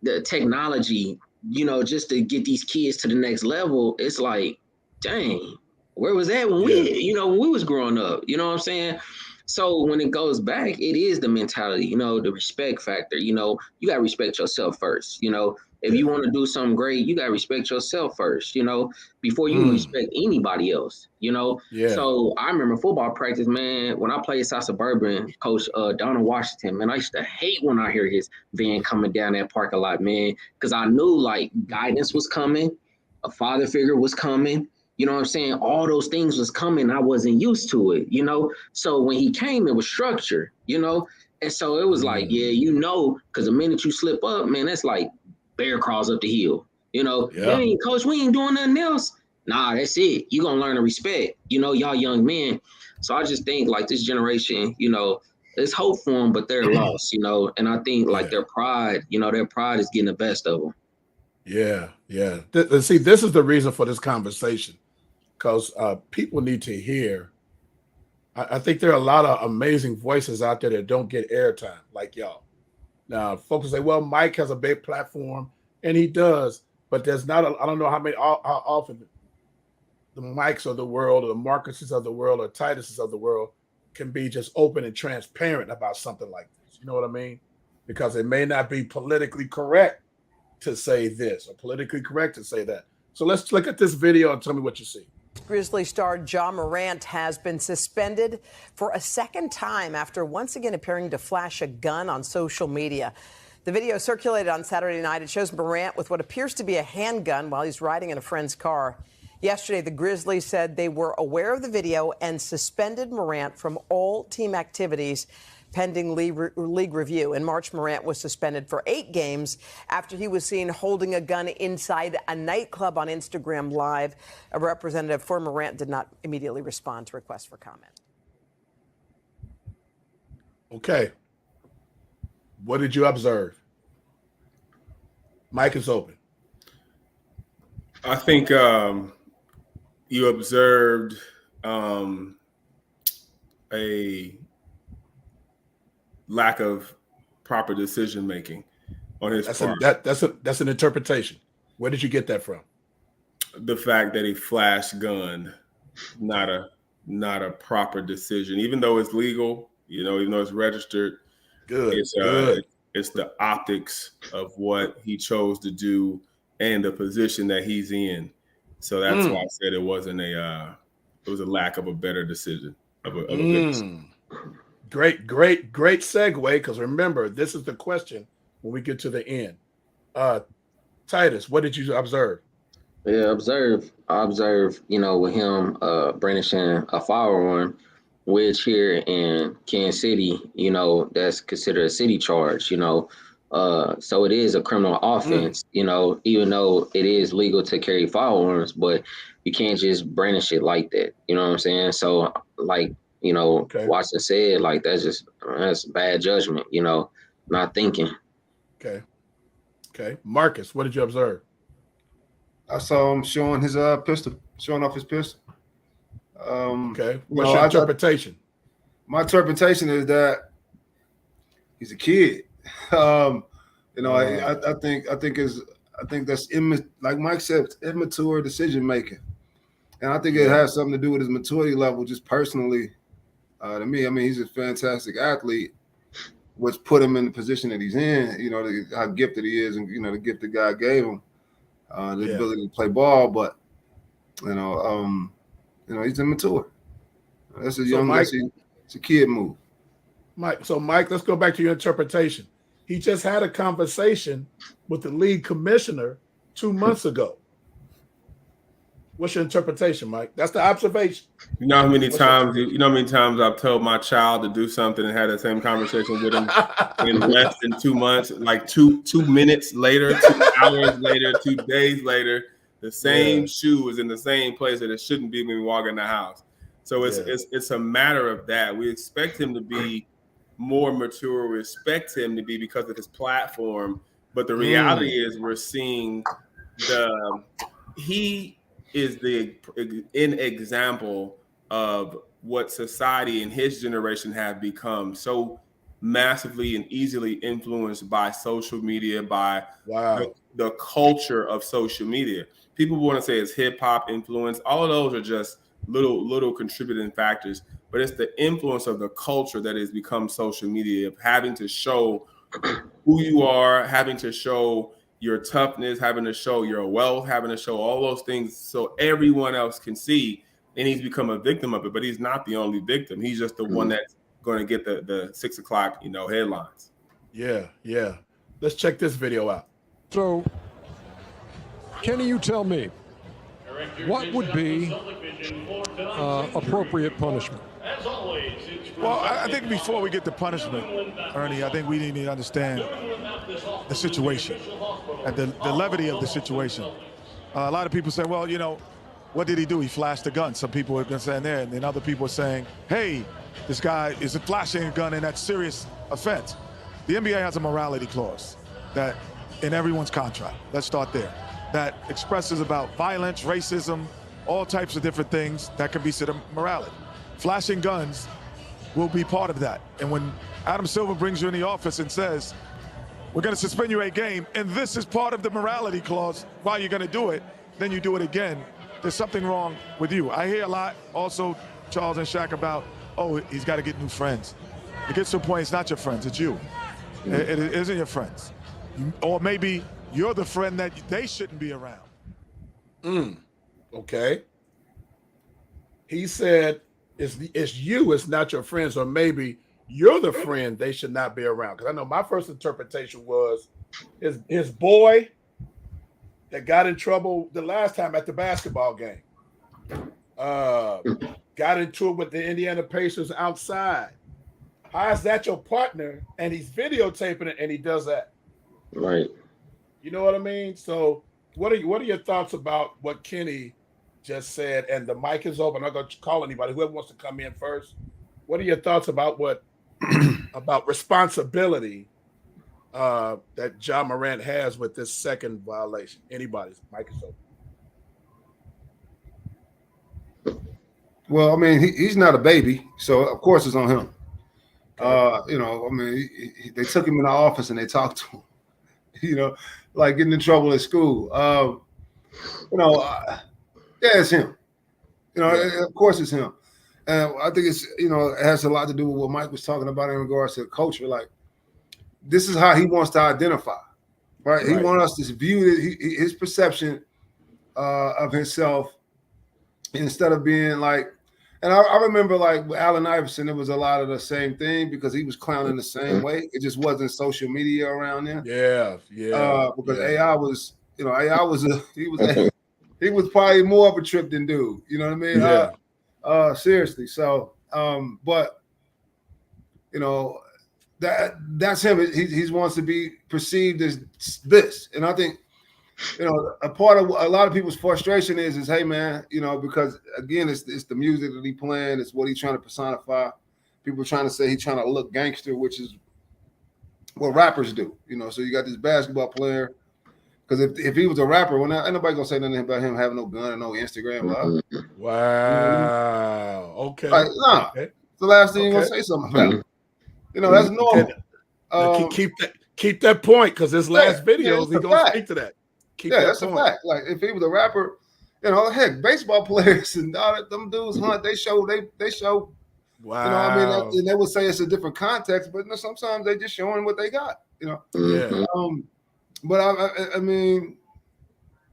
the technology, you know, just to get these kids to the next level, it's like, dang, where was that when we, you know, when we was growing up? You know what I'm saying? So when it goes back, it is the mentality, you know, the respect factor. You know, you got to respect yourself first. You know, if you want to do something great, you got to respect yourself first, you know, before you respect anybody else, you know. So I remember football practice, man, when I played South Suburban, Coach Donald Washington, man, I used to hate when I hear his van coming down that parking lot, man, because I knew like guidance was coming, a father figure was coming. You know what I'm saying? All those things was coming. I wasn't used to it, you know? So when he came, it was structure, you know? And so it was like, yeah, you know, because the minute you slip up, man, that's like bear crawls up the hill, you know? Hey, Coach, we ain't doing nothing else. Nah, that's it. You're going to learn to respect, you know, y'all young men. So I just think like this generation, you know, there's hope for them, but they're lost, you know? And I think like their pride, you know, their pride is getting the best of them. Yeah. See, this is the reason for this conversation. Because people need to hear. I think there are a lot of amazing voices out there that don't get airtime, like y'all. Now, folks say, "Well, Mike has a big platform," and he does, but there's not. I don't know how often the Mikes of the world, or the Marcuses of the world, or Tituses of the world can be just open and transparent about something like this. You know what I mean? because it may not be politically correct to say this or politically correct to say that. So let's look at this video and tell me what you see. Grizzly star Ja Morant has been suspended for a second time after once again appearing to flash a gun on social media. The video circulated on Saturday night. It shows Morant with what appears to be a handgun while he's riding in a friend's car. Yesterday, the Grizzlies said they were aware of the video and suspended Morant from all team activities pending league review. In March, Morant was suspended for 8 games after he was seen holding a gun inside a nightclub on Instagram Live. A representative for Morant did not immediately respond to requests for comment. Okay. What did you observe? Mic is open. I think you observed a lack of proper decision making on his part. That's an interpretation. Where did you get that from? The fact that he flash gunned, not a proper decision, even though it's legal, even though it's registered. Good. It's the optics of what he chose to do and the position that he's in. So that's why I said it was a lack of a better decision of a good decision. Great segue, because remember, this is the question when we get to the end. Titus, what did you observe? Yeah, I observe, with him brandishing a firearm, which here in Kansas City, that's considered a city charge, so it is a criminal offense, even though it is legal to carry firearms, but you can't just brandish it like that. You know what I'm saying? So okay. Watson said, that's bad judgment, not thinking. Okay. Marcus, what did you observe? I saw him showing his pistol, showing off his pistol. Okay. What's your interpretation? My interpretation is that he's a kid. I think that's like Mike said, immature decision making, and I think it has something to do with his maturity level. Just personally, to me, I mean, he's a fantastic athlete, which put him in the position that he's in. How gifted he is, and the gift that God gave him, the ability to play ball. But he's immature. That's it's a kid move. Mike, let's go back to your interpretation. He just had a conversation with the league commissioner 2 months ago. What's your interpretation, Mike? That's the observation. You know how many times I've told my child to do something and had the same conversation with him in less than 2 months, like two minutes later, 2 hours later, 2 days later, the same shoe is in the same place that it shouldn't be when we walk in the house. So it's a matter of that. We expect him to be more mature. We expect him to be because of his platform. But the reality is we're seeing he is an example of what society in his generation have become so massively and easily influenced by social media, by the culture of social media. People want to say it's hip hop influence. All of those are just little contributing factors, but it's the influence of the culture that has become social media, of having to show who you are, having to show your toughness, having to show your wealth, having to show all those things so everyone else can see. And he's become a victim of it, but he's not the only victim. He's just the one that's going to get the 6 o'clock, headlines. Yeah. Let's check this video out. So, Kenny, you tell me, what would be appropriate punishment? Well, I think before we get to punishment, Ernie, I think we need to understand the situation and the levity of the situation. A lot of people say, well, what did he do? He flashed a gun. Some people are going to say there, and then other people are saying, hey, this guy is flashing a gun, and that's serious offense. The NBA has a morality clause that in everyone's contract. Let's start there. That expresses about violence, racism, all types of different things that can be considered morality. Flashing guns will be part of that. And when Adam Silver brings you in the office and says, we're going to suspend you a game, and this is part of the morality clause while you're going to do it, then you do it again, there's something wrong with you. I hear a lot also, Charles and Shaq, about, he's got to get new friends. It gets to a point, it's not your friends, it's you. It isn't your friends. Or maybe you're the friend that they shouldn't be around. Okay. He said it's you, it's not your friends, or maybe you're the friend they should not be around. Because I know my first interpretation was his boy that got in trouble the last time at the basketball game. Got into it with the Indiana Pacers outside. How is that your partner? And he's videotaping it and he does that. Right. You know what I mean? So what are your thoughts about what Kenny just said? And the mic is open. I'm not going to call anybody. Whoever wants to come in first. What are your thoughts about about responsibility that Ja Morant has with this second violation? Anybody's mic is open. Well, I mean, he's not a baby, so of course it's on him. You know, I mean, they took him in the office and they talked to him. You know, like getting in trouble at school. You know, yeah, it's him. You know, of course it's him. And I think it's, you know, it has a lot to do with what Mike was talking about in regards to the culture. Like, this is how he wants to identify, right? He wants us to view his perception of himself instead of being like, and I remember like with Allen Iverson, it was a lot of the same thing because he was clowning the same way. It just wasn't social media around there. Because AI was, you know, AI was he was probably more of a trip than dude. You know what I mean? Seriously. So, but you know, that's him. He wants to be perceived as this, and I think, you know, a part of a lot of people's frustration is hey man, you know, because again, it's the music that he playing, it's what he's trying to personify. People trying to say he's trying to look gangster, which is what rappers do, you know. So you got this basketball player, because if he was a rapper, well, now ain't nobody gonna say nothing about him having no gun or no Instagram live. Wow. Okay. Like, nah, okay. the last thing you're gonna say something about. You know, that's normal. Keep that point, because his last videos he's gonna speak to that. That's a fact. Like if he was a rapper, you know, heck, baseball players and all that, them dudes hunt. They show. Wow. You know, I mean, and they would say it's a different context, but sometimes they just showing what they got. You know. Yeah. But I mean,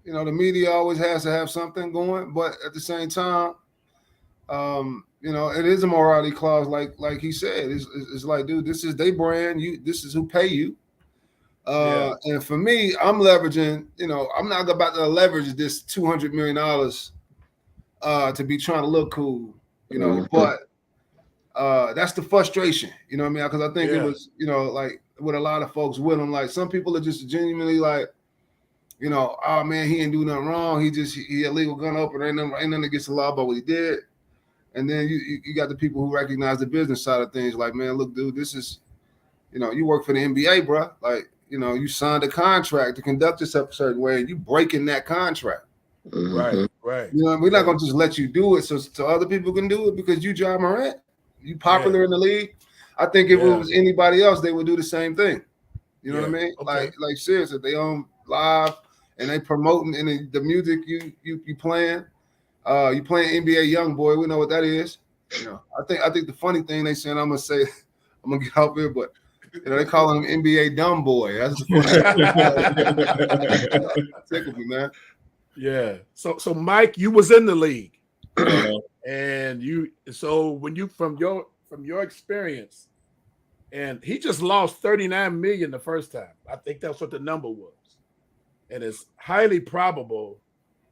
you know, the media always has to have something going, but at the same time, you know, it is a morality clause, like he said. It's like, dude, this is their brand. This is who pay you. And for me, I'm leveraging, you know, I'm not about to leverage this $200 million to be trying to look cool, you know, but that's the frustration, you know what I mean? Because I think it was, you know, like with a lot of folks with them, like some people are just genuinely like, you know, oh man, he ain't do nothing wrong. He illegal gun opener, ain't nothing against the law about what he did. And then you got the people who recognize the business side of things, like, man, look, dude, this is, you know, you work for the NBA, bro. Like, you know, you signed a contract to conduct yourself a certain way, and you breaking that contract. Right. You know, we're not gonna just let you do it so other people can do it because you Ja Morant, you popular in the league. I think if it was anybody else, they would do the same thing. You know what I mean? Okay. Like seriously, they on live and they promoting and the music you playing. You playing NBA YoungBoy, we know what that is. You know, I think the funny thing they saying, I'm gonna get out here, but you know, they call him NBA dumb boy. That's the funny. Tickle me, man. Yeah. So Mike, you was in the league, and when you from your experience, and he just lost $39 million the first time. I think that's what the number was, and it's highly probable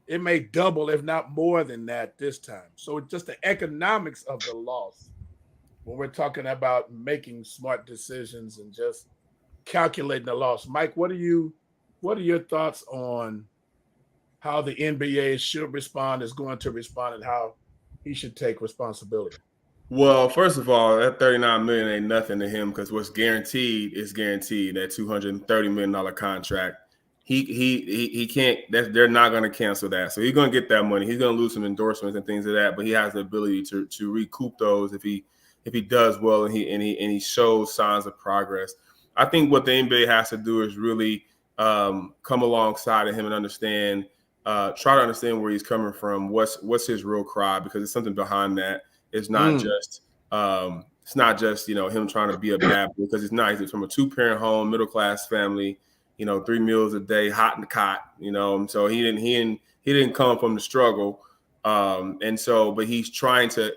it may double, if not more than that, this time. So just the economics of the loss, when we're talking about making smart decisions and just calculating the loss. Mike, what are your thoughts on how the NBA should respond, is going to respond, and how he should take responsibility? Well, first of all, that $39 million ain't nothing to him, because what's guaranteed is guaranteed. That $230 million contract, he can't. They're not going to cancel that. So he's going to get that money. He's going to lose some endorsements and things of that, but he has the ability to recoup those if he does well and he shows signs of progress. I think what the NBA has to do is really come alongside of him and understand, try to understand where he's coming from. What's his real cry? Because there's something behind that. It's not just it's not just, you know, him trying to be a bad boy, because he's not. He's from a 2-parent home, middle-class family, you know, 3 meals a day, hot in the cot, you know. So he didn't come from the struggle. But he's trying to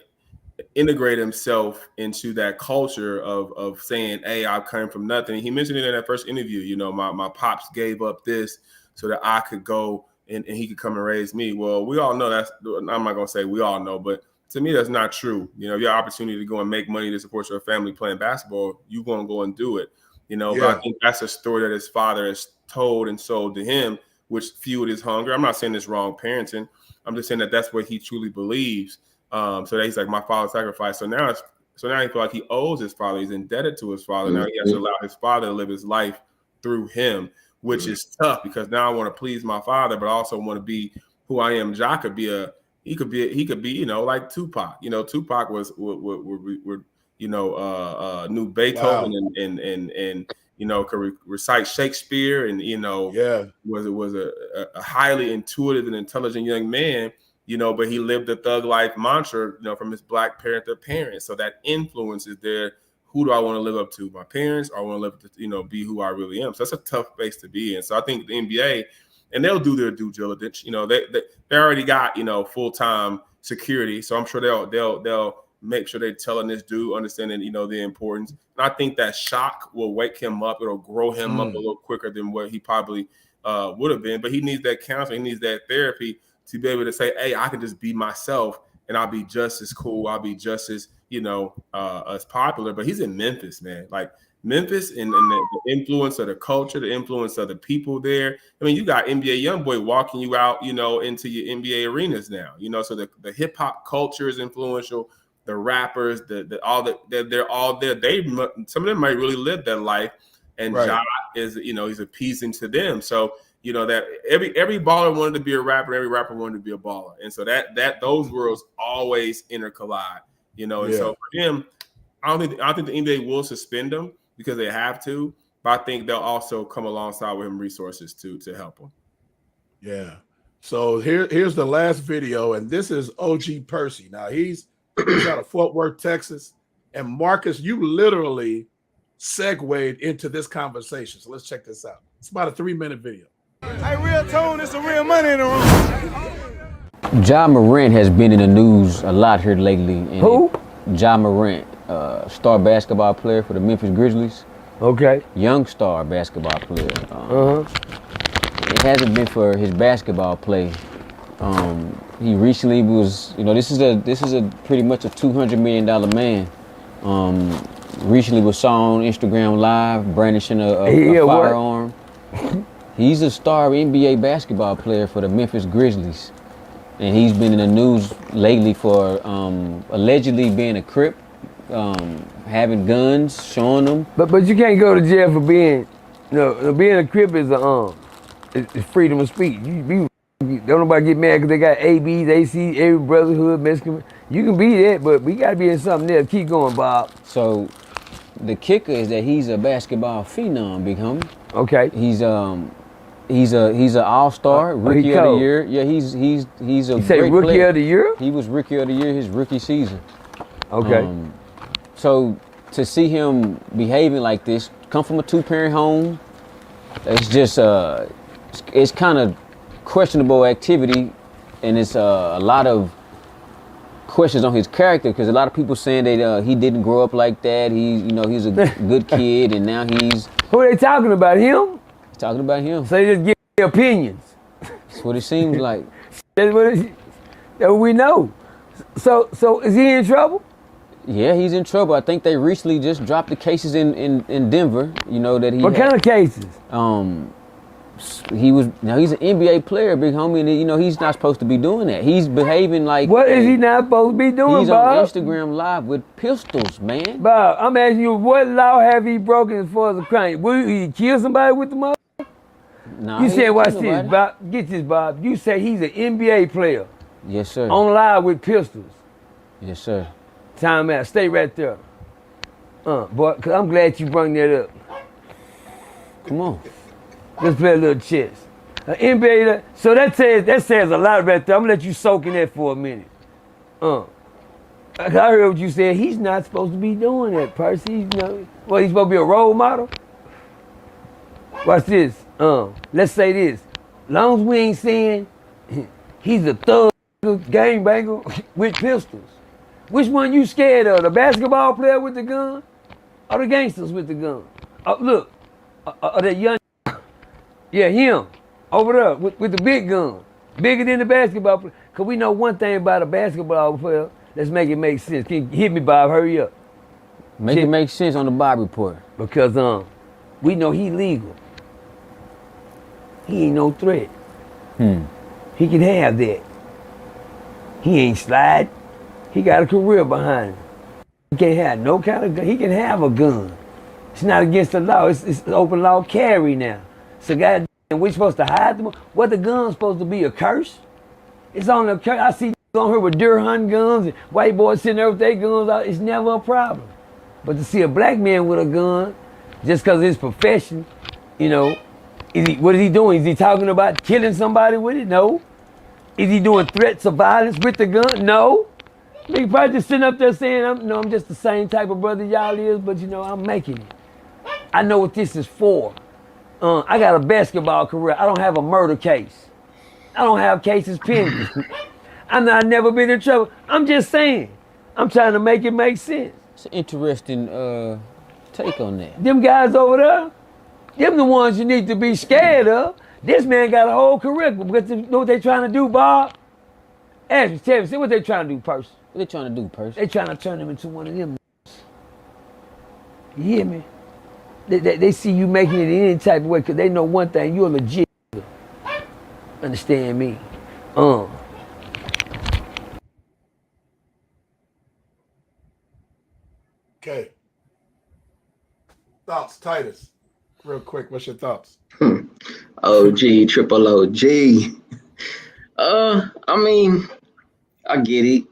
integrate himself into that culture of saying, hey, I've come from nothing. He mentioned it in that first interview, you know, my pops gave up this so that I could go and he could come and raise me. Well, we all know I'm not going to say we all know, but to me, that's not true. You know, your opportunity to go and make money to support your family playing basketball, you're going to go and do it, you know. But I think that's a story that his father has told and sold to him, which fueled his hunger. I'm not saying it's wrong parenting. I'm just saying that that's what he truly believes. So that he's like, my father sacrificed. So now he feels like he owes his father. He's indebted to his father. Now he has to allow his father to live his life through him, which is tough, because now I want to please my father, but I also want to be who I am. Ja could be he could be, you know, like Tupac. You know, Tupac was you know, knew Beethoven and you know, could recite Shakespeare, and, you know, was a highly intuitive and intelligent young man. You know, but he lived the thug life mantra, you know, from his Black Panther parents. So that influence is there. Who do I want to live up to? My parents, or I want to live up to, you know, be who I really am. So that's a tough place to be in. So I think the NBA, and they'll do their due diligence. You know, they already got, you know, full-time security. So I'm sure they'll make sure they're telling this dude, understanding, you know, the importance. And I think that shock will wake him up. It'll grow him up a little quicker than what he probably would have been. But he needs that counseling. He needs that therapy to be able to say, hey, I can just be myself and I'll be just as cool. I'll be just as, you know, as popular. But he's in Memphis, man. Like Memphis and the influence of the culture, the influence of the people there. I mean, you got NBA YoungBoy walking you out, you know, into your NBA arenas now, you know, so the hip hop culture is influential. The rappers, they're all there. Some of them might really live that life. And Ja is, you know, he's appeasing to them. So, you know, that every baller wanted to be a rapper, every rapper wanted to be a baller. And so that those worlds always intercollide, you know. And so for him, I don't think the NBA will suspend him because they have to, but I think they'll also come alongside with him resources to help him. Yeah. So here's the last video, and this is OG Percy. Now he's out of Fort Worth, Texas. And Marcus, you literally segued into this conversation. So let's check this out. It's about a 3-minute video. Hey, real tone, it's some real money in the room. Ja Morant has been in the news a lot here lately. Who? Ja Morant, star basketball player for the Memphis Grizzlies. Okay. Young star basketball player. It hasn't been for his basketball play. He recently was, you know, this is a pretty much a $200 million man. Recently was saw on Instagram Live brandishing a firearm. He's a star NBA basketball player for the Memphis Grizzlies. And he's been in the news lately for allegedly being a Crip, having guns, showing them. But you can't go to jail for being, being a Crip is it's freedom of speech. Don't nobody get mad because they got ABs, AC, every brotherhood, Mexican. You can be that, but we gotta be in something else. Keep going, Bob. So the kicker is that he's a basketball phenom, big homie. Okay. He's an all-star, rookie of the year. Yeah, he's a great rookie player. Of the year? He was rookie of the year his rookie season. Okay. So to see him behaving like this, come from a 2-parent home, it's just it's kind of questionable activity, and it's a lot of questions on his character, because a lot of people saying that he didn't grow up like that. He's a good kid, and now he's. Who are they talking about? Him? Talking about him. So they just give their opinions. That's what it seems like. That's what we know. So is he in trouble? Yeah, he's in trouble. I think they recently just dropped the cases in Denver. You know that he. What kind of cases? He's an NBA player, big homie, and he's not supposed to be doing that. He's behaving like. What is he not supposed to be doing, he's Bob? on Instagram Live with pistols, man. Bob, I'm asking you, what law have he broken as far as a crime? Will he kill somebody with the mother? Nah, you said, watch this, Bob. Get this, Bob. You say he's an NBA player. Yes, sir. On live with pistols. Yes, sir. Time out. Stay right there. Boy, cause I'm glad you brought that up. Come on. Let's play a little chess. NBA, so that says a lot right there. I'm gonna let you soak in that for a minute. I heard what you said. He's not supposed to be doing that, Percy. He's supposed to be a role model? Watch this. Let's say this. Long as we ain't saying he's a thug gangbanger with pistols. Which one you scared of? The basketball player with the gun or the gangsters with the gun? Look, that young, yeah, him over there with the big gun, bigger than the basketball player. Cause we know one thing about a basketball player. Let's make it make sense. Can you hit me, Bob? Hurry up. Make it make sense on the Bob report. Because we know he legal. He ain't no threat. He can have that. He ain't slide. He got a career behind him. He can't have no kind of gun. He can have a gun. It's not against the law. It's open law carry now. So goddamn, we supposed to hide them? What the gun's supposed to be, a curse? It's on the curse. I see on here with deer hunting guns and white boys sitting there with their guns out. It's never a problem. But to see a black man with a gun, just because of his profession, what is he doing? Is he talking about killing somebody with it? No. Is he doing threats of violence with the gun? No. He probably just sitting up there saying, I'm just the same type of brother y'all is, but I'm making it. I know what this is for. I got a basketball career. I don't have a murder case. I don't have cases pending. I've never been in trouble. I'm just saying. I'm trying to make it make sense. It's an interesting take on that. Them guys over there, them the ones you need to be scared of. This man got a whole career. Because you know what they trying to do, Bob? Ask me, tell me, see what they trying to do, Percy. What they trying to do, Percy? They trying to turn him into one of them. You hear me? They see you making it in any type of way because they know one thing, you're legit. Understand me? Okay. Thoughts, Titus? Real quick, what's your thoughts? OG, triple OG. I mean, I get it,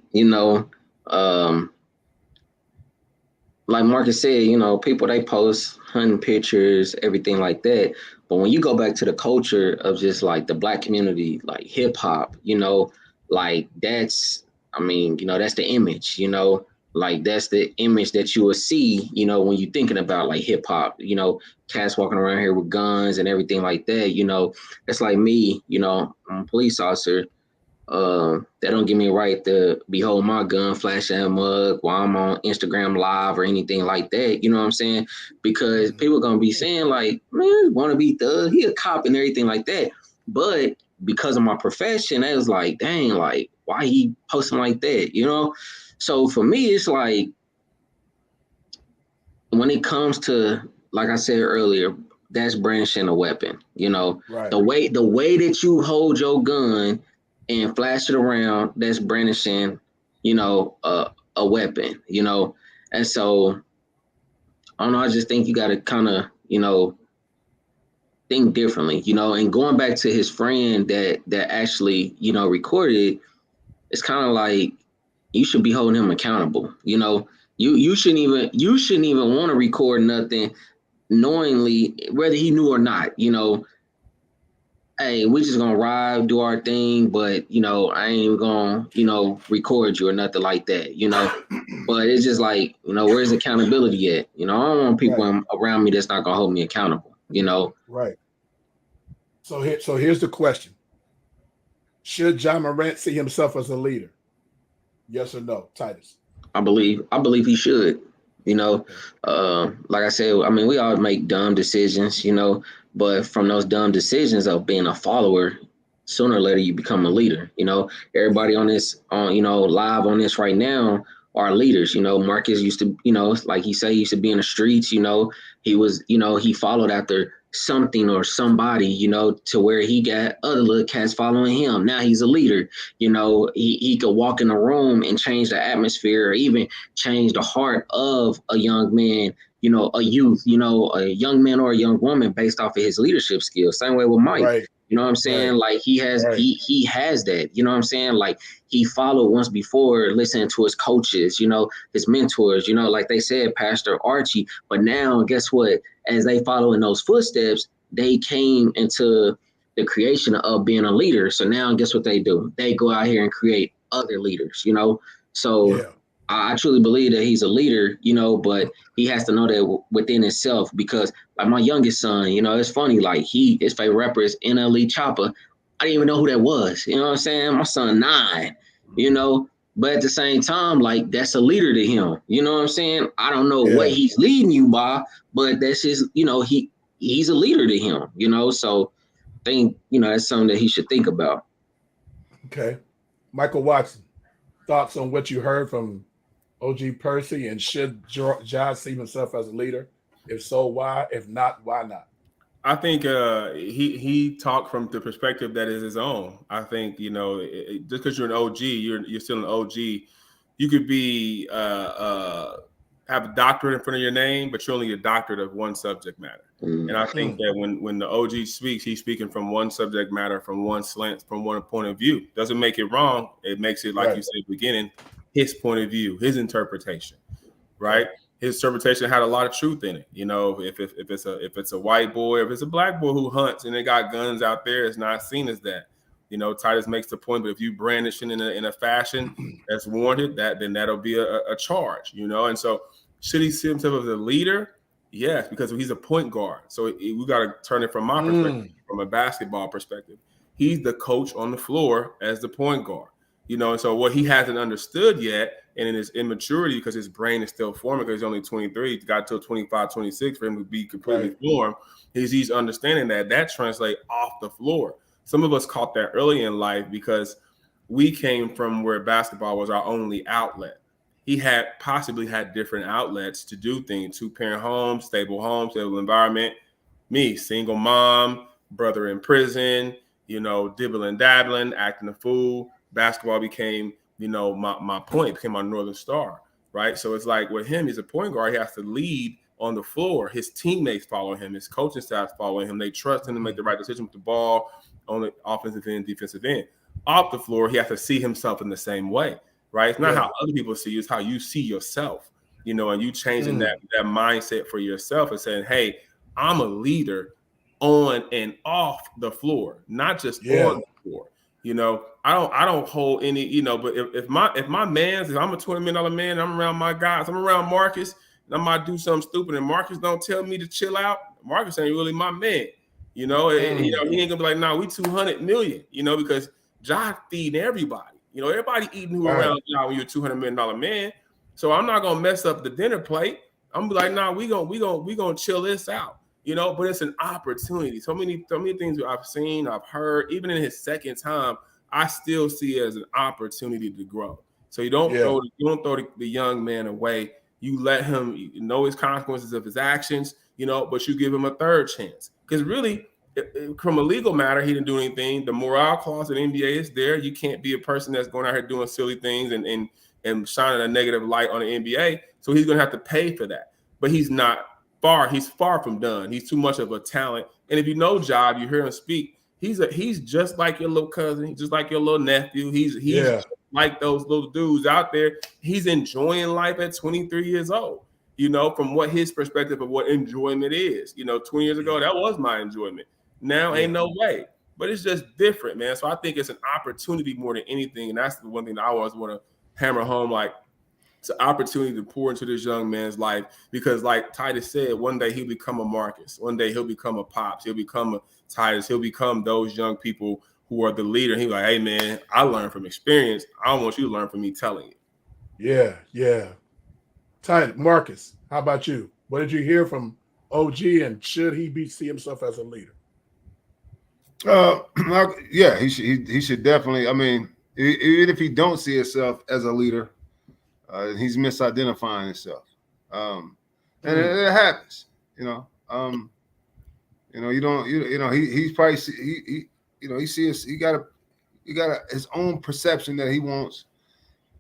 like Marcus said, people, they post hunting pictures, everything like that. But when you go back to the culture of just like the black community, like hip hop, like that's the image, like that's the image that you will see, when you're thinking about like hip hop, cats walking around here with guns and everything like that, it's like me, I'm a police officer. That don't give me a right to behold my gun, flash that mug while I'm on Instagram Live or anything like that. You know what I'm saying? Because people are gonna be saying like, man, wanna be thug, he a cop and everything like that. But because of my profession, it was like, dang, like why he posting like that? So for me, it's like when it comes to, like I said earlier, that's brandishing a weapon. Right. The way that you hold your gun and flash it around, that's brandishing, a weapon, And so, I don't know, I just think you got to kind of, think differently, and going back to his friend that actually, recorded, it's kind of like, you should be holding him accountable. You shouldn't even want to record nothing knowingly, whether he knew or not, hey, we just gonna ride, do our thing, but I ain't even gonna, record you or nothing like that, But it's just like, where's accountability at? I don't want people around me that's not gonna hold me accountable, Right. So here's the question: should John Morant see himself as a leader? Yes or no, Titus? I believe he should. Like I said, we all make dumb decisions, but from those dumb decisions of being a follower, sooner or later you become a leader. Everybody on this, live on this right now are leaders. Marcus used to, like he said, he used to be in the streets. He was, he followed after something or somebody, to where he got other little cats following him. Now he's a leader. He could walk in the room and change the atmosphere, or even change the heart of a young man, a youth, a young man or a young woman based off of his leadership skills. Same way with Mike. Right. You know what I'm saying? Right. Like he has that, you know what I'm saying? Like he followed once before, listening to his coaches, his mentors, like they said, Pastor Archie. But now guess what? As they follow in those footsteps, they came into the creation of being a leader. So now guess what they do? They go out here and create other leaders, So yeah. I truly believe that he's a leader, you know, but he has to know that within himself, because like my youngest son, you know, it's funny, like his favorite rapper is NLE Chopper. I didn't even know who that was. You know what I'm saying? My son 9, you know, but at the same time, like that's a leader to him. You know what I'm saying? I don't know what he's leading you by, but that's his, you know, he's a leader to him, you know, so I think, you know, that's something that he should think about. Okay. Michael Watson, thoughts on what you heard from OG Percy, and should Ja see himself as a leader? If so, why? If not, why not? I think he talked from the perspective that is his own. I think, you know, just because you're an OG, you're still an OG. You could be have a doctorate in front of your name, but you're only a doctorate of one subject matter. And I think that when the OG speaks, he's speaking from one subject matter, from one slant, from one point of view. Doesn't make it wrong. It makes it, like you said at the beginning, his point of view, his interpretation, right? His interpretation had a lot of truth in it. You know, if it's a white boy, if it's a black boy who hunts and they got guns out there, it's not seen as that. You know, Titus makes the point, but if you brandish it in a fashion that's warranted, then that'll be a charge. You know, and so should he see himself as a leader? Yes, because he's a point guard. So we got to turn it from my perspective, from a basketball perspective. He's the coach on the floor as the point guard. You know, and so what he hasn't understood yet, and in his immaturity, because his brain is still forming, because he's only 23, he's got till 25, 26 for him to be completely formed, he's understanding that translates off the floor. Some of us caught that early in life because we came from where basketball was our only outlet. He had possibly had different outlets to do things, 2-parent home, stable environment. Me, single mom, brother in prison, you know, dibbling, dabbling, acting a fool. Basketball became, you know, my point, became my Northern Star, right? So it's like with him, he's a point guard. He has to lead on the floor. His teammates follow him. His coaching staff follow him. They trust him to make the right decision with the ball on the offensive end, defensive end. Off the floor, he has to see himself in the same way, right? It's not how other people see you. It's how you see yourself, you know, and you changing that mindset for yourself and saying, hey, I'm a leader on and off the floor, not just on the floor. You know, I don't hold any, you know, but if I'm a $20 million man, and I'm around my guys, I'm around Marcus, and I might do something stupid, and Marcus don't tell me to chill out, Marcus ain't really my man. You know, you know, he ain't gonna be like, nah, we 200 million, you know, because Ja feeding everybody. You know, everybody eating who around Ja when you're a $200 million man. So I'm not gonna mess up the dinner plate. I'm gonna be like, nah, we gonna chill this out. You know, but it's an opportunity. So many things I've seen, I've heard, even in his second time, I still see it as an opportunity to grow. So you don't throw the young man away. You let him know his consequences of his actions, you know, but you give him a third chance. Because really, from a legal matter, he didn't do anything. The morale clause in the NBA is there. You can't be a person that's going out here doing silly things and shining a negative light on the NBA. So he's gonna have to pay for that. But he's far from done. He's too much of a talent. And if you know Ja, you hear him speak, he's just like your little cousin, he's just like your little nephew. He's like those little dudes out there. He's enjoying life at 23 years old, you know, from what his perspective of what enjoyment is. You know, 20 years ago, that was my enjoyment. Now ain't no way. But it's just different, man. So I think it's an opportunity more than anything. And that's the one thing that I always want to hammer home, like, it's an opportunity to pour into this young man's life because, like Titus said, one day he'll become a Marcus. One day he'll become a Pops. He'll become a Titus. He'll become those young people who are the leader. He's like, hey, man, I learned from experience. I don't want you to learn from me telling you. Yeah. Titus, Marcus, how about you? What did you hear from OG, and should he see himself as a leader? Yeah, he should definitely. I mean, even if he don't see himself as a leader, he's misidentifying himself, and it happens. You know, he's probably he sees he got his own perception that he wants.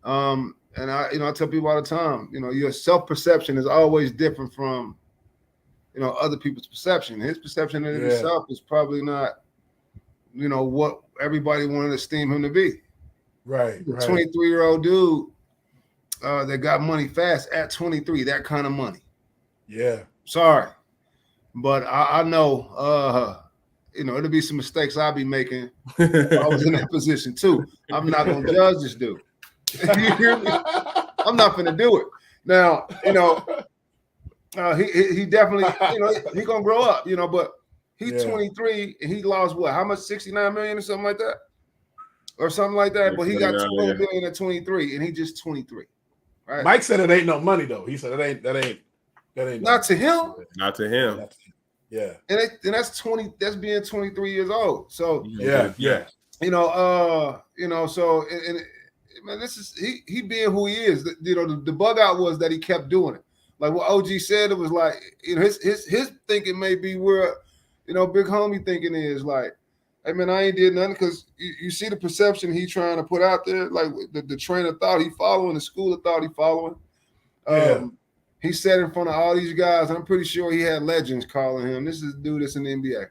And I tell people all the time, you know, your self-perception is always different from, you know, other people's perception. His perception of himself is probably not, you know, what everybody wanted to esteem him to be. Right. 23-year-old dude that got money fast at 23, that kind of money. Yeah. Sorry. But I know, you know, it'll be some mistakes I'll be making if I was in that position too. I'm not going to judge this dude. You hear me? I'm not gonna do it. Now, you know, he definitely, you know, he gonna grow up, you know, but he's 23 and he lost what? How much? 69 million or something like that, or something like that. But he got 200 million at 23, and he just 23. Right? Mike said it ain't no money though. He said that ain't not to him. Not to him. Yeah. And that's 20. That's being 23 years old. So yeah. You know, so and man, this is he being who he is. You know, the bug out was that he kept doing it. Like what OG said, it was like, you know, his thinking may be where, you know, big homie thinking is like, hey man, I ain't did nothing, because you see the perception he trying to put out there, like the train of thought he following, the school of thought he following. He said in front of all these guys, and I'm pretty sure he had legends calling him. This is the dude that's in the NBA.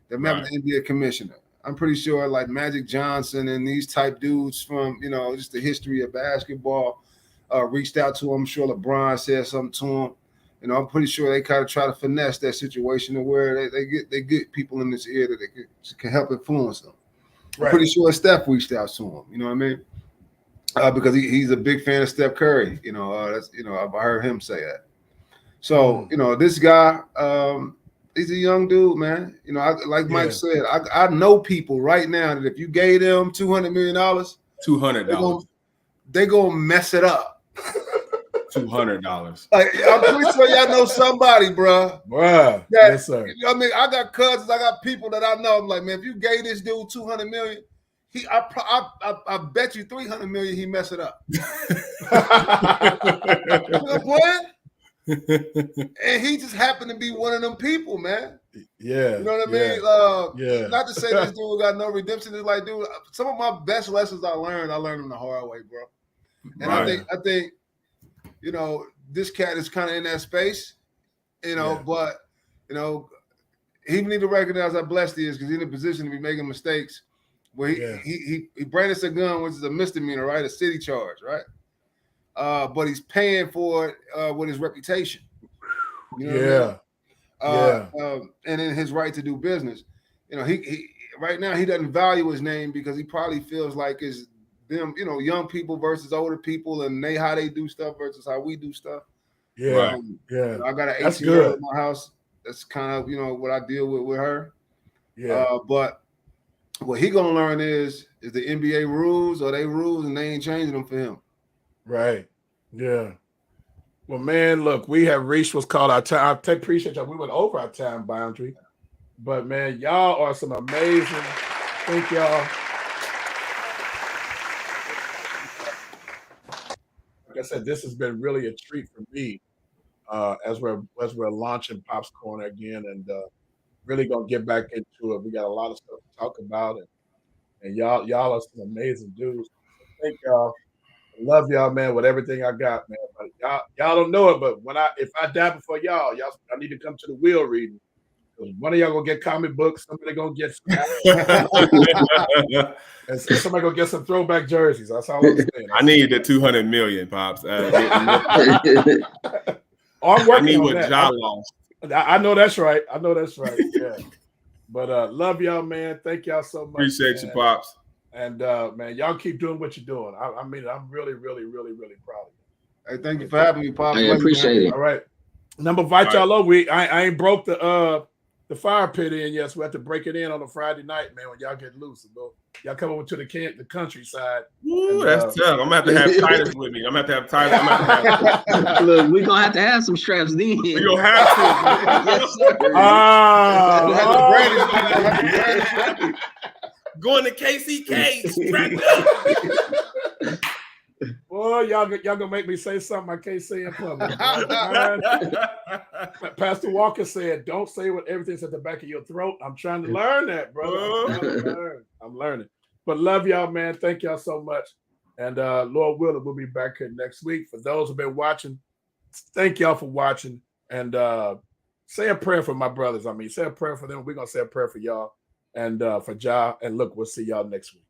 That met with the NBA commissioner. I'm pretty sure like Magic Johnson and these type dudes from, you know, just the history of basketball reached out to him. I'm sure LeBron said something to him. You know, I'm pretty sure they kind of try to finesse that situation to where they get people in this ear that they can help influence them. I'm pretty sure Steph reached out to him. You know what I mean? Because he's a big fan of Steph Curry. You know, that's, you know, I've heard him say that. So, you know, this guy, he's a young dude, man. You know, like Mike said, I know people right now that if you gave them $200 million, $200, they gonna mess it up. $200. Like, I'm pretty sure y'all know somebody, bruh. Yes, sir. I mean, I got cousins, I got people that I know. I'm like, man, if you gave this dude $200 million, I bet you $300 million he mess it up. You know what? And he just happened to be one of them people, man. Yeah. You know what I mean? Not to say this dude got no redemption. It's like, dude, some of my best lessons I learned them the hard way, bro. And I think, you know, this cat is kind of in that space, you know, but, you know, he need to recognize how blessed he is, because he's in a position to be making mistakes where he brandished a gun, which is a misdemeanor, right? A city charge, right? But he's paying for it with his reputation. You know what I mean? And in his right to do business. You know, he right now he doesn't value his name because he probably feels like it's them, you know, young people versus older people, and how they do stuff versus how we do stuff. You know, I got an 18-year-old in my house. That's kind of, you know, what I deal with her. But what he gonna learn is the NBA rules, or they rules, and they ain't changing them for him. Right. Yeah. Well, man, look, we have reached what's called our time. I appreciate y'all. We went over our time boundary, but man, y'all are some amazing. Thank y'all. Like I said, this has been really a treat for me as we're launching Pop's Corner again, and really gonna get back into it. We got a lot of stuff to talk about, and y'all are some amazing dudes. Thank y'all. Love y'all, man, with everything I got, man. But y'all don't know it, but if I die before y'all I need to come to the will reading. One of y'all gonna get comic books, somebody gonna get and somebody gonna get some throwback jerseys. That's all I'm saying. I need the 200 million, Pops. I'm working on what that. Ja lost. I know that's right. Yeah. But love y'all, man. Thank y'all so much. Appreciate you, Pops. And man, y'all keep doing what you're doing. I mean, I'm really, really, really, really proud of you. Hey, thank you for having me, Pops. I appreciate it. All right. Number invite y'all over. I ain't broke the fire pit in yet, so we have to break it in on a Friday night, man, when y'all get loose. So y'all come over to the countryside. Ooh, that's tough. I'm gonna have to have Titus with me. I'm gonna have to have Titus. Look, we're gonna have to have some straps then. We're gonna have to. Yes, sir. Going to KCK. Boy, y'all gonna make me say something I can't say in public. Pastor Walker said, "Don't say what everything's at the back of your throat." I'm trying to learn that, brother. I'm learning. But love y'all, man. Thank y'all so much. And Lord willing, we'll be back here next week. For those who've been watching, thank y'all for watching. And say a prayer for my brothers. I mean, say a prayer for them. We're gonna say a prayer for y'all and for Ja. And look, we'll see y'all next week.